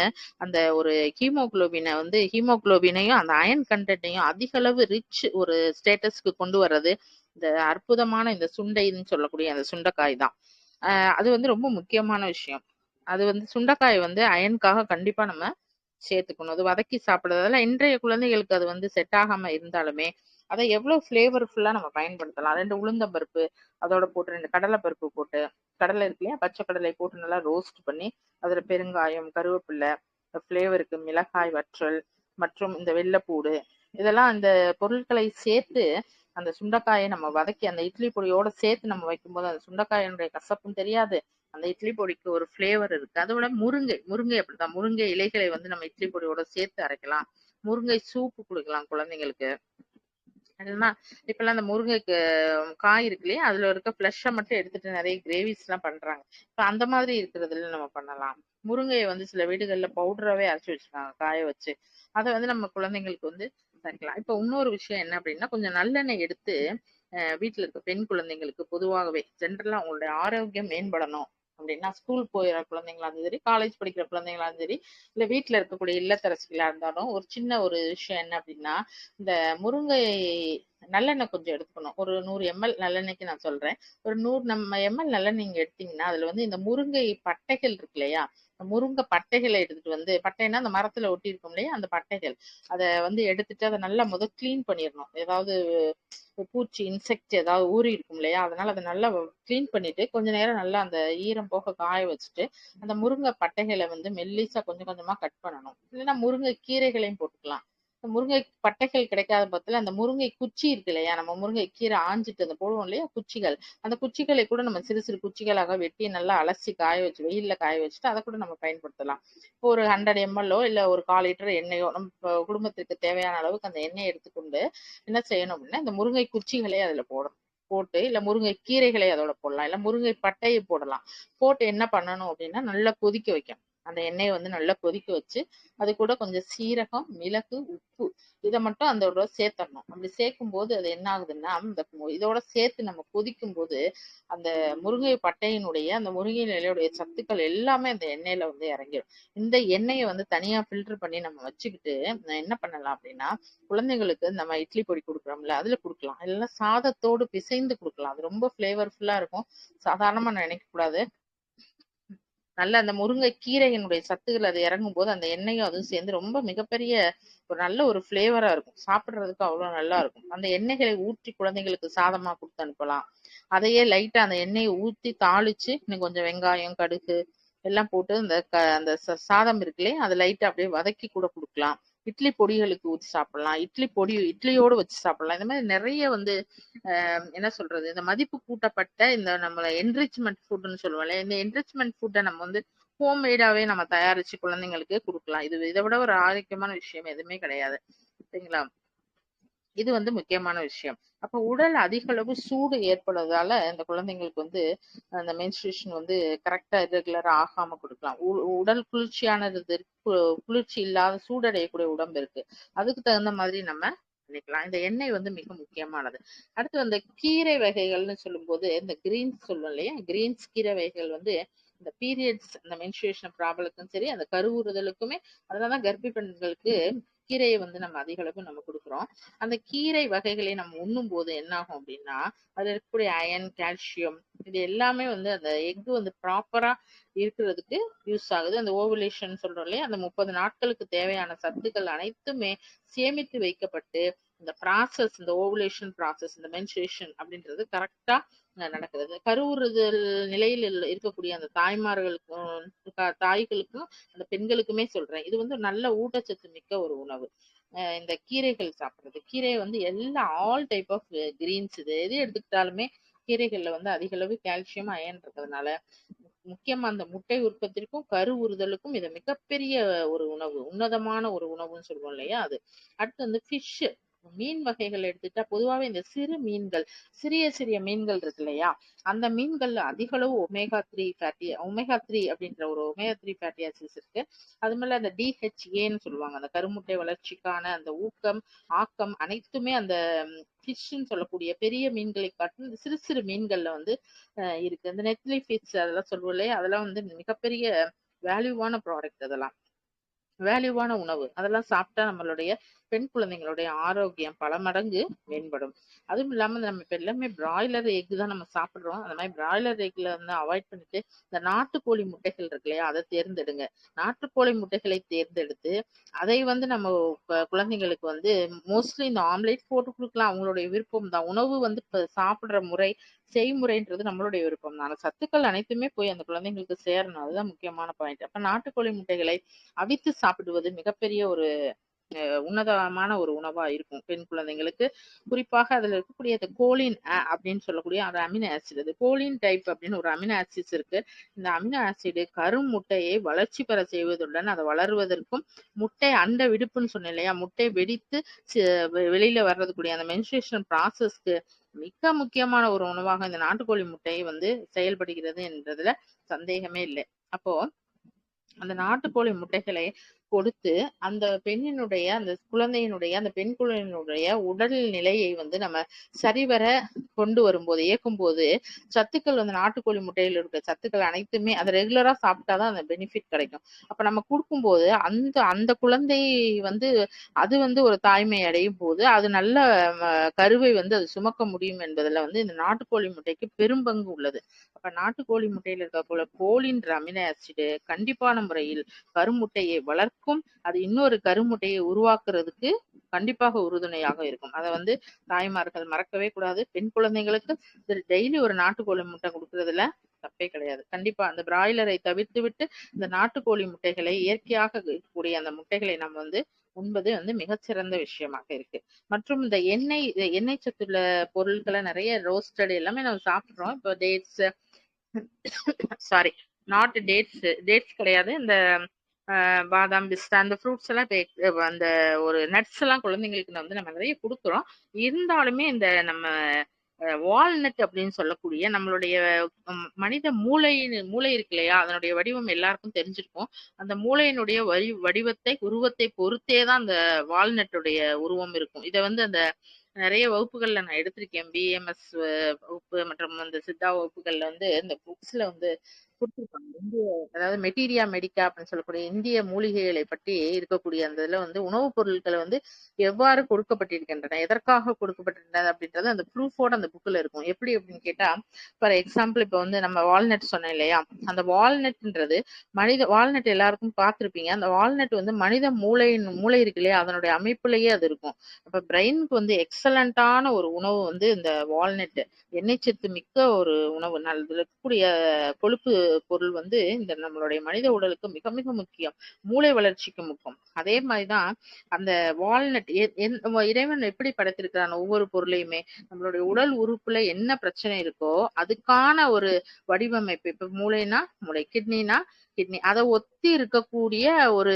A: அந்த ஒரு ஹீமோகுளோபினையும் அந்த அயன் கண்டென்ட்டையும் அதிக அளவு ரிச் ஒரு ஸ்டேட்டஸ்க்கு கொண்டு வர்றது இந்த அற்புதமான இந்த சுண்டைன்னு சொல்லக்கூடிய அந்த சுண்டைக்காய் தான். அது வந்து ரொம்ப முக்கியமான விஷயம். அது வந்து சுண்டைக்காய் வந்து அயனுக்காக கண்டிப்பா நம்ம சேர்த்துக்கணும். அது வதக்கி சாப்பிடுறதால இன்றைய குழந்தைகளுக்கு அது வந்து செட் ஆகாம இருந்தாலுமே அதை எவ்வளவு ஃபிளேவர்ஃபுல்லா நம்ம பயன்படுத்தலாம். 2 உளுந்தம் பருப்பு அதோட போட்டு 2 கடலை பருப்பு போட்டு, கடலை இருக்கு இல்லையா பச்சை கடலை போட்டு நல்லா ரோஸ்ட் பண்ணி அதுல பெருங்காயம், கருவேப்பிலை, ஃபிளேவருக்கு மிளகாய் வற்றல் மற்றும் இந்த வெள்ளைப்பூடு, இதெல்லாம் அந்த பொருட்களை சேர்த்து அந்த சுண்டைக்காயை நம்ம வதக்கி அந்த இட்லி பொடியோட சேர்த்து நம்ம வைக்கும்போது அந்த சுண்டைக்காயினுடைய கசப்பும் தெரியாது, அந்த இட்லி பொடிக்கு ஒரு ஃபிளேவர் இருக்கு. அதோட முருங்கை அப்படிதான். முருங்கை இலைகளை வந்து நம்ம இட்லி பொடியோட சேர்த்து அரைக்கலாம். முருங்கை சூப்பு கொடுக்கலாம் குழந்தைங்களுக்கு. இல்லைன்னா இப்பெல்லாம் அந்த முருங்கைக்கு காய் இருக்கு இல்லையா அதுல இருக்க ஃப்ளஷை மட்டும் எடுத்துட்டு நிறைய கிரேவிஸ் எல்லாம் பண்றாங்க. இப்ப அந்த மாதிரி இருக்கிறதுல நம்ம பண்ணலாம். முருங்கையை வந்து சில வீடுகள்ல பவுடராவே அரைச்சு வச்சிருக்காங்க காய வச்சு, அதை வந்து நம்ம குழந்தைங்களுக்கு வந்து தரலாம். இப்ப இன்னொரு விஷயம் என்ன அப்படின்னா கொஞ்சம் நல்லெண்ணெய் எடுத்து வீட்டுல இருக்க பெண் குழந்தைங்களுக்கு பொதுவாகவே ஜென்ரலா அவங்களுடைய ஆரோக்கியம் மேம்படணும் அப்படின்னா, ஸ்கூல் போயிற குழந்தைங்களா இருந்தாலும் சரி, காலேஜ் படிக்கிற குழந்தைங்களா இருந்தாலும் சரி, இல்ல வீட்டுல இருக்கக்கூடிய இல்லத்தரசிகளா இருந்தாலும் ஒரு சின்ன ஒரு விஷயம் என்ன அப்படின்னா, இந்த முருங்கை நல்லெண்ணெய் கொஞ்சம் எடுத்துக்கணும். ஒரு 100 ml நல்லெண்ணெய்க்கு நான் சொல்றேன். ஒரு 100 ml நல்லெண்ணெய் நீங்க எடுத்தீங்கன்னா அதுல வந்து இந்த முருங்கை பட்டைகள் இருக்கு இல்லையா, முருங்கை பட்டைகளை எடுத்துட்டு வந்து, பட்டைன்னா அந்த மரத்துல ஒட்டி இருக்கும் இல்லையா அந்த பட்டைகள், அதை வந்து எடுத்துட்டு அதை நல்லா கிளீன் பண்ணிடணும். ஏதாவது பூச்சி இன்செக்ட் ஏதாவது ஊறி இருக்கும் இல்லையா, அதனால அதை நல்லா கிளீன் பண்ணிட்டு கொஞ்ச நேரம் நல்லா அந்த ஈரம் போக காய வச்சுட்டு அந்த முருங்கை பட்டைகளை வந்து மெல்லிசா கொஞ்சம் கொஞ்சமா கட் பண்ணணும். இல்லைன்னா முருங்கை கீரைகளையும் போட்டுக்கலாம். முருங்கை பட்டைகள் கிடைக்காத பட்சத்துல அந்த முருங்கை குச்சி இருக்கு இல்லையா, நம்ம முருங்கை கீரை ஆஞ்சிட்டு அந்த போடுவோம் இல்லையா குச்சிகள், அந்த குச்சிகளை கூட நம்ம சிறு சிறு குச்சிகளாக வெட்டி நல்லா அலசி காய வச்சு வெயில்ல காய வச்சுட்டு அதை கூட நம்ம பயன்படுத்தலாம். இப்போ ஒரு 100 ml இல்ல ஒரு 1/4 லிட்டர் எண்ணெயோ நம்ம குடும்பத்திற்கு தேவையான அளவுக்கு அந்த எண்ணெயை எடுத்துக்கொண்டு என்ன செய்யணும் அப்படின்னா இந்த முருங்கை குச்சிகளே அதுல போடணும். போட்டு இல்ல முருங்கை கீரைகளை அதோட போடலாம், இல்ல முருங்கை பட்டையை போடலாம். போட்டு என்ன பண்ணணும் அப்படின்னா நல்லா கொதிக்க வைக்கணும். அந்த எண்ணெயை வந்து நல்லா கொதிக்க வச்சு அது கூட கொஞ்சம் சீரகம், மிளகு, உப்பு இதை மட்டும் அதோட சேர்த்தரணும். அப்படி சேர்க்கும் போது அது என்ன ஆகுதுன்னா இந்த இதோட சேர்த்து நம்ம கொதிக்கும் போது அந்த முருங்கை பட்டையினுடைய அந்த முருங்கை இலையுடைய சத்துக்கள் எல்லாமே அந்த எண்ணெயில வந்து இறங்கிடும். இந்த எண்ணெயை வந்து தனியா ஃபில்டர் பண்ணி நம்ம வச்சுக்கிட்டு என்ன பண்ணலாம் அப்படின்னா, குழந்தைங்களுக்கு நம்ம இட்லி பொடி கொடுக்குறோம்ல அதுல கொடுக்கலாம், இல்லைன்னா சாதத்தோடு பிசைந்து கொடுக்கலாம். அது ரொம்ப ஃபிளேவர்ஃபுல்லா இருக்கும். சாதாரணமா நினைக்க கூடாது. நல்ல அந்த முருங்கை கீரையினுடைய சத்துகள் அது இறங்கும் போது அந்த எண்ணெயும் அதுவும் சேர்ந்து ரொம்ப மிகப்பெரிய ஒரு நல்ல ஒரு ஃபிளேவரா இருக்கும். சாப்பிடுறதுக்கு அவ்வளவு நல்லா இருக்கும். அந்த எண்ணெய்களை ஊற்றி குழந்தைங்களுக்கு சாதமா கொடுத்து அனுப்பலாம். அதையே லைட்டா அந்த எண்ணெயை ஊத்தி தாளிச்சு இன்னும் கொஞ்சம் வெங்காயம், கடுகு எல்லாம் போட்டு அந்த சாதம் இருக்குல்லையே அதை லைட்டா அப்படியே வதக்கி கூட கொடுக்கலாம். இட்லி பொடிகளுக்கு ஊற்றி சாப்பிடலாம். இட்லியோடு வச்சு சாப்பிடலாம். இந்த மாதிரி நிறைய வந்து என்ன சொல்றது, இந்த மதிப்பு கூட்டப்பட்ட இந்த நம்மள என்ரிச்மெண்ட் ஃபுட்னு சொல்லுவோம்ல, இந்த என்ரிச்மெண்ட் ஃபுட்டை நம்ம வந்து ஹோம்மேடாவே நம்ம தயாரிச்சு குழந்தைங்களுக்கு கொடுக்கலாம். இதை விட ஒரு ஆரோக்கியமான விஷயம் எதுவுமே கிடையாது. சரிங்களா? இது வந்து முக்கியமான விஷயம். அப்ப உடல் அதிக அளவு சூடு ஏற்படுறதால இந்த குழந்தைங்களுக்கு வந்து அந்த மென்ஸ்ட்ரேஷன் வந்து கரெக்டா ரெகுலரா ஆகாம கொடுக்கலாம். உடல் குளிர்ச்சியானது இருக்கு, குளிர்ச்சி இல்லாத சூடடையக்கூடிய உடம்பு இருக்கு. அதுக்கு தகுந்த மாதிரி நம்ம பண்ணிக்கலாம். இந்த எண்ணெய் வந்து மிக முக்கியமானது. அடுத்து அந்த கீரை வகைகள்னு சொல்லும்போது இந்த கிரீன்ஸ் சொல்லுவோம் இல்லையா, கிரீன்ஸ் கீரை வகைகள் வந்து இந்த பீரியட்ஸ் அந்த மென்ஸ்ட்ரேஷன் ப்ராப்ளத்துக்கும் சரி, அந்த கருவுறுதலுக்குமே, அதனாலதான் கர்ப்பிணி பெண்களுக்கு கீரையை வந்து நம்ம அதிக அளவு நம்ம கொடுக்குறோம். அந்த கீரை வகைகளை நம்ம உண்ணும் போது என்ன ஆகும் அப்படின்னா, அதுல இருக்கக்கூடிய அயன், கால்சியம், இது எல்லாமே வந்து அந்த எக் வந்து ப்ராப்பரா இருக்கிறதுக்கு யூஸ் ஆகுது. அந்த ஓவுலேஷன் சொல்றோம் இல்லையா, அந்த 30 நாட்களுக்கு தேவையான சத்துக்கள் அனைத்துமே சேமித்து வைக்கப்பட்டு இந்த ப்ராசஸ், இந்த ஓவுலேஷன் ப்ராசஸ், இந்த மென்ஸ்ட்ரேஷன் அப்படின்றது கரெக்டா நடக்குது. கருவுறுதல் நிலையில் இருக்கக்கூடிய அந்த தாய்மார்களுக்கும் தாய்களுக்கும் அந்த பெண்களுக்குமே சொல்றேன், இது வந்து நல்ல ஊட்டச்சத்து மிக்க ஒரு உணவு. இந்த கீரைகள் சாப்பிடுறது, கீரை வந்து எல்லா ஆல் டைப் ஆஃப் கிரீன்ஸ், இது எது எடுத்துக்கிட்டாலுமே கீரைகள்ல வந்து அதிக அளவு கால்சியம், அயன் இருக்கிறதுனால முக்கியமா அந்த முட்டை உற்பத்திக்கும் கரு உறுதலுக்கும் இது மிகப்பெரிய ஒரு உணவு, உன்னதமான ஒரு உணவுன்னு சொல்லுவோம் இல்லையா அது. அடுத்து வந்து ஃபிஷ், மீன் வகைகள் எடுத்துட்டா பொதுவாகவே இந்த சிறு மீன்கள், சிறிய சிறிய மீன்கள் இருக்கு இல்லையா, அந்த மீன்கள்ல அதிக அளவு ஒமேகா த்ரீ அப்படின்ற ஒரு ஒமேகா 3 ஃபேட்டி ஆசிட்ஸ் இருக்கு. அது மேல அந்த DHAன்னு சொல்லுவாங்க, அந்த கருமுட்டை வளர்ச்சிக்கான அந்த ஊக்கம், ஆக்கம் அனைத்துமே அந்த ஃபிஷ்ன்னு சொல்லக்கூடிய பெரிய மீன்களை காட்டும் சிறு சிறு மீன்கள்ல வந்து இருக்கு. அந்த நெத்லி ஃபிஷ் அதெல்லாம் சொல்லுவோம் இல்லையா, அதெல்லாம் வந்து மிகப்பெரிய வேல்யூவான ப்ராடக்ட், அதெல்லாம் வேல்யூவான உணவு. அதெல்லாம் சாப்பிட்டா நம்மளுடைய பெண் குழந்தைங்களுடைய ஆரோக்கியம் பல மடங்கு மேம்படும். அதுவும் இல்லாம நம்ம இப்ப எல்லாமே பிராய்லர் எக் தான் நம்ம சாப்பிடுறோம். அந்த மாதிரி பிராய்லர் எக்ல வந்து அவாய்ட் பண்ணிட்டு இந்த நாட்டுக்கோழி முட்டைகள் இருக்கு இல்லையா, அதை தேர்ந்தெடுங்க. நாட்டுக்கோழி முட்டைகளை தேர்ந்தெடுத்து அதை வந்து நம்ம குழந்தைங்களுக்கு வந்து மோஸ்ட்லி இந்த ஆம்லேட் போட்டு கொடுக்கலாம், அவங்களுடைய விருப்பம் தான். உணவு வந்து இப்ப சாப்பிடுற முறை, செய்முறைன்றது நம்மளுடைய விருப்பம் தான். சத்துக்கள் அனைத்துமே போய் அந்த குழந்தைங்களுக்கு சேரணும், அதுதான் முக்கியமான பாயிண்ட். அப்ப நாட்டுக்கோழி முட்டைகளை அவித்து சாப்பிடுவது மிகப்பெரிய ஒரு உன்னதமான ஒரு உணவா இருக்கும் பெண் குழந்தைங்களுக்கு. குறிப்பாக அதுல இருக்கக்கூடிய அந்த கோலின் அப்படின்னு சொல்லக்கூடிய அந்த அமினோ ஆசிட், அது கோலின் டைப் அப்படின்னு ஒரு அமினோ ஆசிட்ஸ் இருக்கு. இந்த அமினோ ஆசிட் கரும் முட்டையை வளர்ச்சி பெற செய்வதுடன் அதை வளருவதற்கும், முட்டை அண்ட விடுப்புன்னு சொன்னேன் இல்லையா, முட்டை வெடித்து வெளியில வர்றதுக்கூடிய அந்த மென்ஸ்ட்ரேஷன் ப்ராசஸ்க்கு மிக முக்கியமான ஒரு உணவாக இந்த நாட்டுக்கோழி முட்டை வந்து செயல்படுகிறது என்றதுல சந்தேகமே இல்லை. அப்போ அந்த நாட்டுக்கோழி முட்டைகளை கொடுத்து அந்த பெண்ணினுடைய, அந்த குழந்தையினுடைய, அந்த பெண் குழந்தையினுடைய உடல் நிலையை வந்து நம்ம சரிவர கொண்டு வரும்போது, இயக்கும் போது சத்துக்கள் வந்து நாட்டுக்கோழி முட்டையில் இருக்க சத்துக்கள் அனைத்துமே அதை ரெகுலரா சாப்பிட்டாதான் அந்த பெனிஃபிட் கிடைக்கும். அப்ப நம்ம கொடுக்கும்போது அந்த அந்த குழந்தை வந்து அது வந்து ஒரு தாய்மை அடையும் போது அது நல்ல கருவை வந்து அது சுமக்க முடியும் என்பதுல வந்து இந்த நாட்டுக்கோழி முட்டைக்கு பெரும்பங்கு உள்ளது. அப்ப நாட்டுக்கோழி முட்டையில் இருக்க கோலின் அமினோ ஆசிட் கண்டிப்பான முறையில் கருமுட்டையை வளர்க்கும், அது இன்னொரு கருமுட்டையை உருவாக்குறதுக்கு கண்டிப்பாக உறுதுணையாக இருக்கும். அதை வந்து தாய்மார்கள் மறக்கவே கூடாது. பெண் குழந்தைங்களுக்கு டெய்லி ஒரு நாட்டுக்கோழி முட்டை கொடுக்கறதுல தப்பே கிடையாது. கண்டிப்பா அந்த பிராய்லரை தவிர்த்து விட்டு இந்த நாட்டுக்கோழி முட்டைகளை, இயற்கையாக இருக்கக்கூடிய அந்த முட்டைகளை நம்ம வந்து உண்பது வந்து மிகச்சிறந்த விஷயமாக இருக்கு. மற்றும் இந்த எண்ணெய் சத்துள்ள பொருட்களை நிறைய ரோஸ்டட் எல்லாமே நம்ம சாப்பிடுறோம். இப்போ டேட்ஸ், சாரி நாட் டேட்ஸ் கிடையாது, இந்த பாதாம், பிஸ்தா, அந்த ஃப்ரூட்ஸ் எல்லாம் இப்போ அந்த ஒரு நட்ஸ் எல்லாம் குழந்தைங்களுக்கு வந்து நம்ம நிறைய கொடுக்குறோம். இருந்தாலுமே இந்த நம்ம வால்நட் அப்படின்னு சொல்லக்கூடிய நம்மளுடைய மனித மூளை இருக்கு இல்லையா, அதனுடைய வடிவம் எல்லாருக்கும் தெரிஞ்சிருக்கும். அந்த மூளையினுடைய வடிவத்தை, உருவத்தை பொறுத்தே தான் அந்த வால்நட்டுடைய உருவம் இருக்கும். இதை வந்து அந்த நிறைய வகுப்புகள்ல நான் எடுத்திருக்கேன். பிஎம்எஸ் வகுப்பு மற்றும் அந்த சித்தா வகுப்புகள்ல வந்து இந்த புக்ஸ்ல வந்து கொடுத்துருப்பாங்க. அதாவது மெட்டீரியா மெடிக்கா அப்படின்னு சொல்லக்கூடிய இந்திய மூலிகைகளை பற்றி இருக்கக்கூடிய அந்த இதுல வந்து உணவுப் பொருட்களை வந்து எவ்வாறு கொடுக்கப்பட்டிருக்கின்றன, எதற்காக கொடுக்கப்பட்டிருந்தது அப்படின்றது அந்த ப்ரூஃபோட அந்த புக்ல இருக்கும். எப்படி அப்படின்னு கேட்டா, ஃபார் எக்ஸாம்பிள் இப்ப வந்து நம்ம வால்நட் சொன்னேன் இல்லையா, அந்த வால்நட்ன்றது வால்நட் எல்லாருக்கும் பார்த்திருப்பீங்க. அந்த வால்நட் வந்து மனித மூளை இருக்கு இல்லையா, அதனுடைய அமைப்புலயே அது இருக்கும். அப்ப பிரெயினுக்கு வந்து எக்ஸலண்டான ஒரு உணவு வந்து இந்த வால்நட், எண்ணெய் சத்து மிக்க ஒரு உணவு. இதுல இருக்கக்கூடிய கொழுப்பு பொருள் வந்து இந்த நம்மளுடைய மனித உடலுக்கு மிக மிக முக்கியம், மூளை வளர்ச்சிக்கு முக்கியம். அதே மாதிரிதான் அந்த வால்நட் இறைவன் எப்படி படைத்திருக்கிறான், ஒவ்வொரு பொருளையுமே நம்மளுடைய உடல் உறுப்புல என்ன பிரச்சனை இருக்கோ அதுக்கான ஒரு வடிவமைப்பு. இப்ப மூளைனா மூளை, கிட்னினா கிட்னி, அதை ஒத்தி இருக்கக்கூடிய ஒரு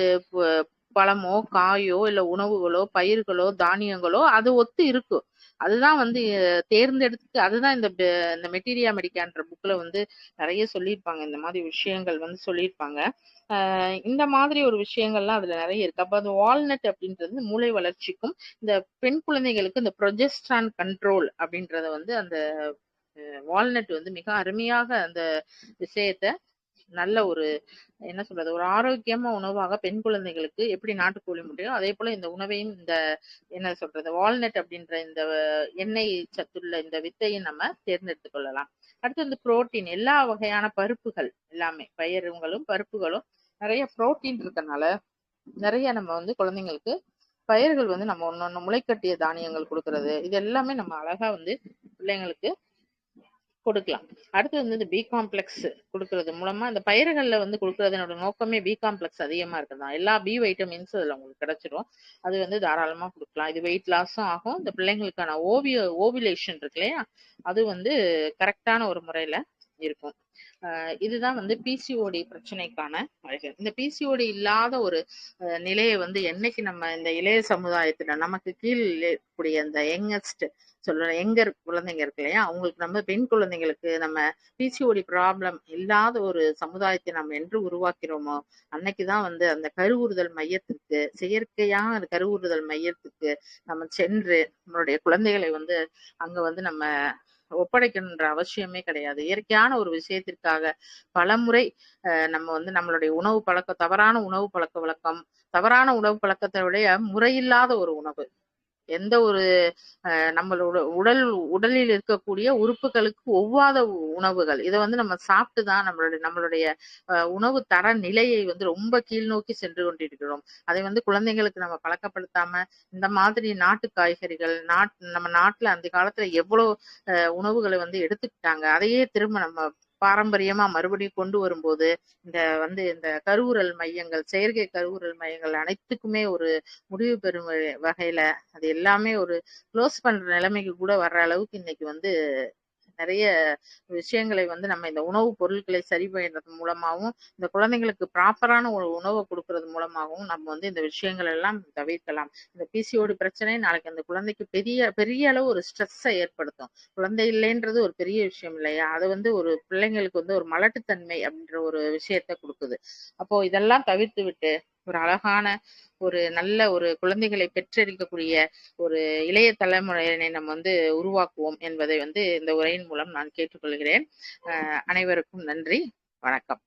A: பழமோ காயோ இல்ல உணவுகளோ பயிர்களோ தானியங்களோ அது ஒத்து இருக்கும். அதுதான் வந்து தேர்ந்தெடுத்து அதுதான் இந்த மெட்டீரியா மெடிக்கான்ற புக்ல வந்து நிறைய சொல்லியிருப்பாங்க. இந்த மாதிரி விஷயங்கள் வந்து சொல்லியிருப்பாங்க. இந்த மாதிரி ஒரு விஷயங்கள்லாம் அதுல நிறைய இருக்கு. அப்ப அந்த வால்நட் அப்படின்றது மூளை வளர்ச்சிக்கும் இந்த பெண் குழந்தைகளுக்கு இந்த ப்ரொஜெஸ்ட்ரான் கண்ட்ரோல் அப்படின்றத வந்து அந்த வால்நட் வந்து மிக அருமையாக அந்த விஷயத்த நல்ல ஒரு என்ன சொல்றது ஒரு ஆரோக்கியமா உணவாக பெண் குழந்தைகளுக்கு எப்படி நாட்டுக்கோழி முட்டையோ அதே போல இந்த உணவையும் இந்த என்ன சொல்றது வால்நட் அப்படின்ற இந்த எண்ணெய் சத்துள்ள இந்த வித்தையும் நம்ம தேர்ந்தெடுத்துக் கொள்ளலாம். அடுத்து இந்த புரோட்டீன் எல்லா வகையான பருப்புகள் எல்லாமே பயிர்களும் பருப்புகளும் நிறைய புரோட்டீன் இருக்கனால நிறைய நம்ம வந்து குழந்தைங்களுக்கு பயிர்கள் வந்து நம்ம ஒன்னொன்னு முளைக்கட்டிய தானியங்கள் கொடுக்கறது இது எல்லாமே நம்ம அழகா வந்து பிள்ளைங்களுக்கு கொடுக்கலாம். அடுத்து வந்து இந்த பி காம்ப்ளெக்ஸ் கொடுக்கறது மூலமா இந்த பயிர்கள்ல வந்து கொடுக்கறதோட நோக்கமே பி காம்ப்ளெக்ஸ் அதிகமா இருக்குதான். எல்லா பி வைட்டமின்ஸ் அதுல உங்களுக்கு கிடைச்சிடும். அது வந்து தாராளமா கொடுக்கலாம். இது வெயிட் லாஸும் ஆகும். இந்த பிள்ளைங்களுக்கான ஓவிலேஷன் இருக்கு இல்லையா அது வந்து கரெக்டான ஒரு முறையில இருக்கும். இதுதான் வந்து பிசிஓடி பிரச்சனைக்கான வழிகள். இந்த பிசிஓடி இல்லாத ஒரு நிலையை வந்து என்னைக்கு நம்ம இந்த இளைய சமுதாயத்துல நமக்கு கீழ் கூடிய அந்த யங்கஸ்ட் சொல்றேன் எங்க குழந்தைங்க இருக்கு இல்லையா அவங்களுக்கு நம்ம பெண் குழந்தைங்களுக்கு நம்ம பிசிஓடி ப்ராப்ளம் இல்லாத ஒரு சமுதாயத்தை நம்ம என்று உருவாக்கிறோமோ அன்னைக்குதான் வந்து அந்த கருவுறுதல் மையத்திற்கு செயற்கையான கருவுறுதல் மையத்துக்கு நம்ம சென்று நம்மளுடைய குழந்தைகளை வந்து அங்க வந்து நம்ம ஒப்படைக்கணுன்ற அவசியமே கிடையாது. இயற்கையான ஒரு விஷயத்திற்காக பலமுறை நம்ம வந்து நம்மளுடைய உணவு பழக்கம் தவறான உணவு பழக்க வழக்கம் தவறான உணவு பழக்கத்தை விட முறையில்லாத ஒரு உணவு எந்த ஒரு நம்மளோட உடலில் இருக்கக்கூடிய உறுப்புகளுக்கு ஒவ்வாத உணவுகள் இதை வந்து நம்ம சாப்பிட்டுதான் நம்மளுடைய உணவு தர நிலையை வந்து ரொம்ப கீழ் நோக்கி சென்று கொண்டிருக்கிறோம். அதை வந்து குழந்தைங்களுக்கு நம்ம பழக்கப்படுத்தாம இந்த மாதிரி நாட்டு காய்கறிகள் நம்ம நாட்டுல அந்த காலத்துல எவ்வளவு உணவுகளை வந்து எடுத்துக்கிட்டாங்க அதையே திரும்ப நம்ம பாரம்பரியமா மறுபடியும் கொண்டு வரும்போது இந்த கருவுரல் மையங்கள் செயற்கை கருவுரல் மையங்கள் அனைத்துக்குமே ஒரு முடிவு பெறும் வகையில அது எல்லாமே ஒரு க்ளோஸ் பண்ற நிலைமைக்கு கூட வர்ற அளவுக்கு இன்னைக்கு வந்து நிறைய விஷயங்களை வந்து நம்ம இந்த உணவுப் பொருட்களை சரி பண்ணுறது மூலமாகவும் இந்த குழந்தைங்களுக்கு ப்ராப்பரான ஒரு உணவை கொடுக்கறது மூலமாகவும் நம்ம வந்து இந்த விஷயங்கள் எல்லாம் தவிர்க்கலாம். இந்த பிசிஓடி பிரச்சனை நாளைக்கு அந்த குழந்தைக்கு பெரிய பெரிய அளவு ஒரு ஸ்ட்ரெஸ்ஸை ஏற்படுத்தும். குழந்தை இல்லைன்றது ஒரு பெரிய விஷயம் இல்லையா அது வந்து ஒரு பிள்ளைங்களுக்கு வந்து ஒரு மலட்டுத்தன்மை அப்படின்ற ஒரு விஷயத்த கொடுக்குது. அப்போ இதெல்லாம் தவிர்த்து விட்டு ஒரு அழகான ஒரு நல்ல ஒரு குழந்தைகளை பெற்றெடுக்கக்கூடிய ஒரு இளைய தலைமுறையினை நம்ம வந்து உருவாக்குவோம் என்பதை வந்து இந்த உரையின் மூலம் நான் கேட்டுக்கொள்கிறேன். அனைவருக்கும் நன்றி. வணக்கம்.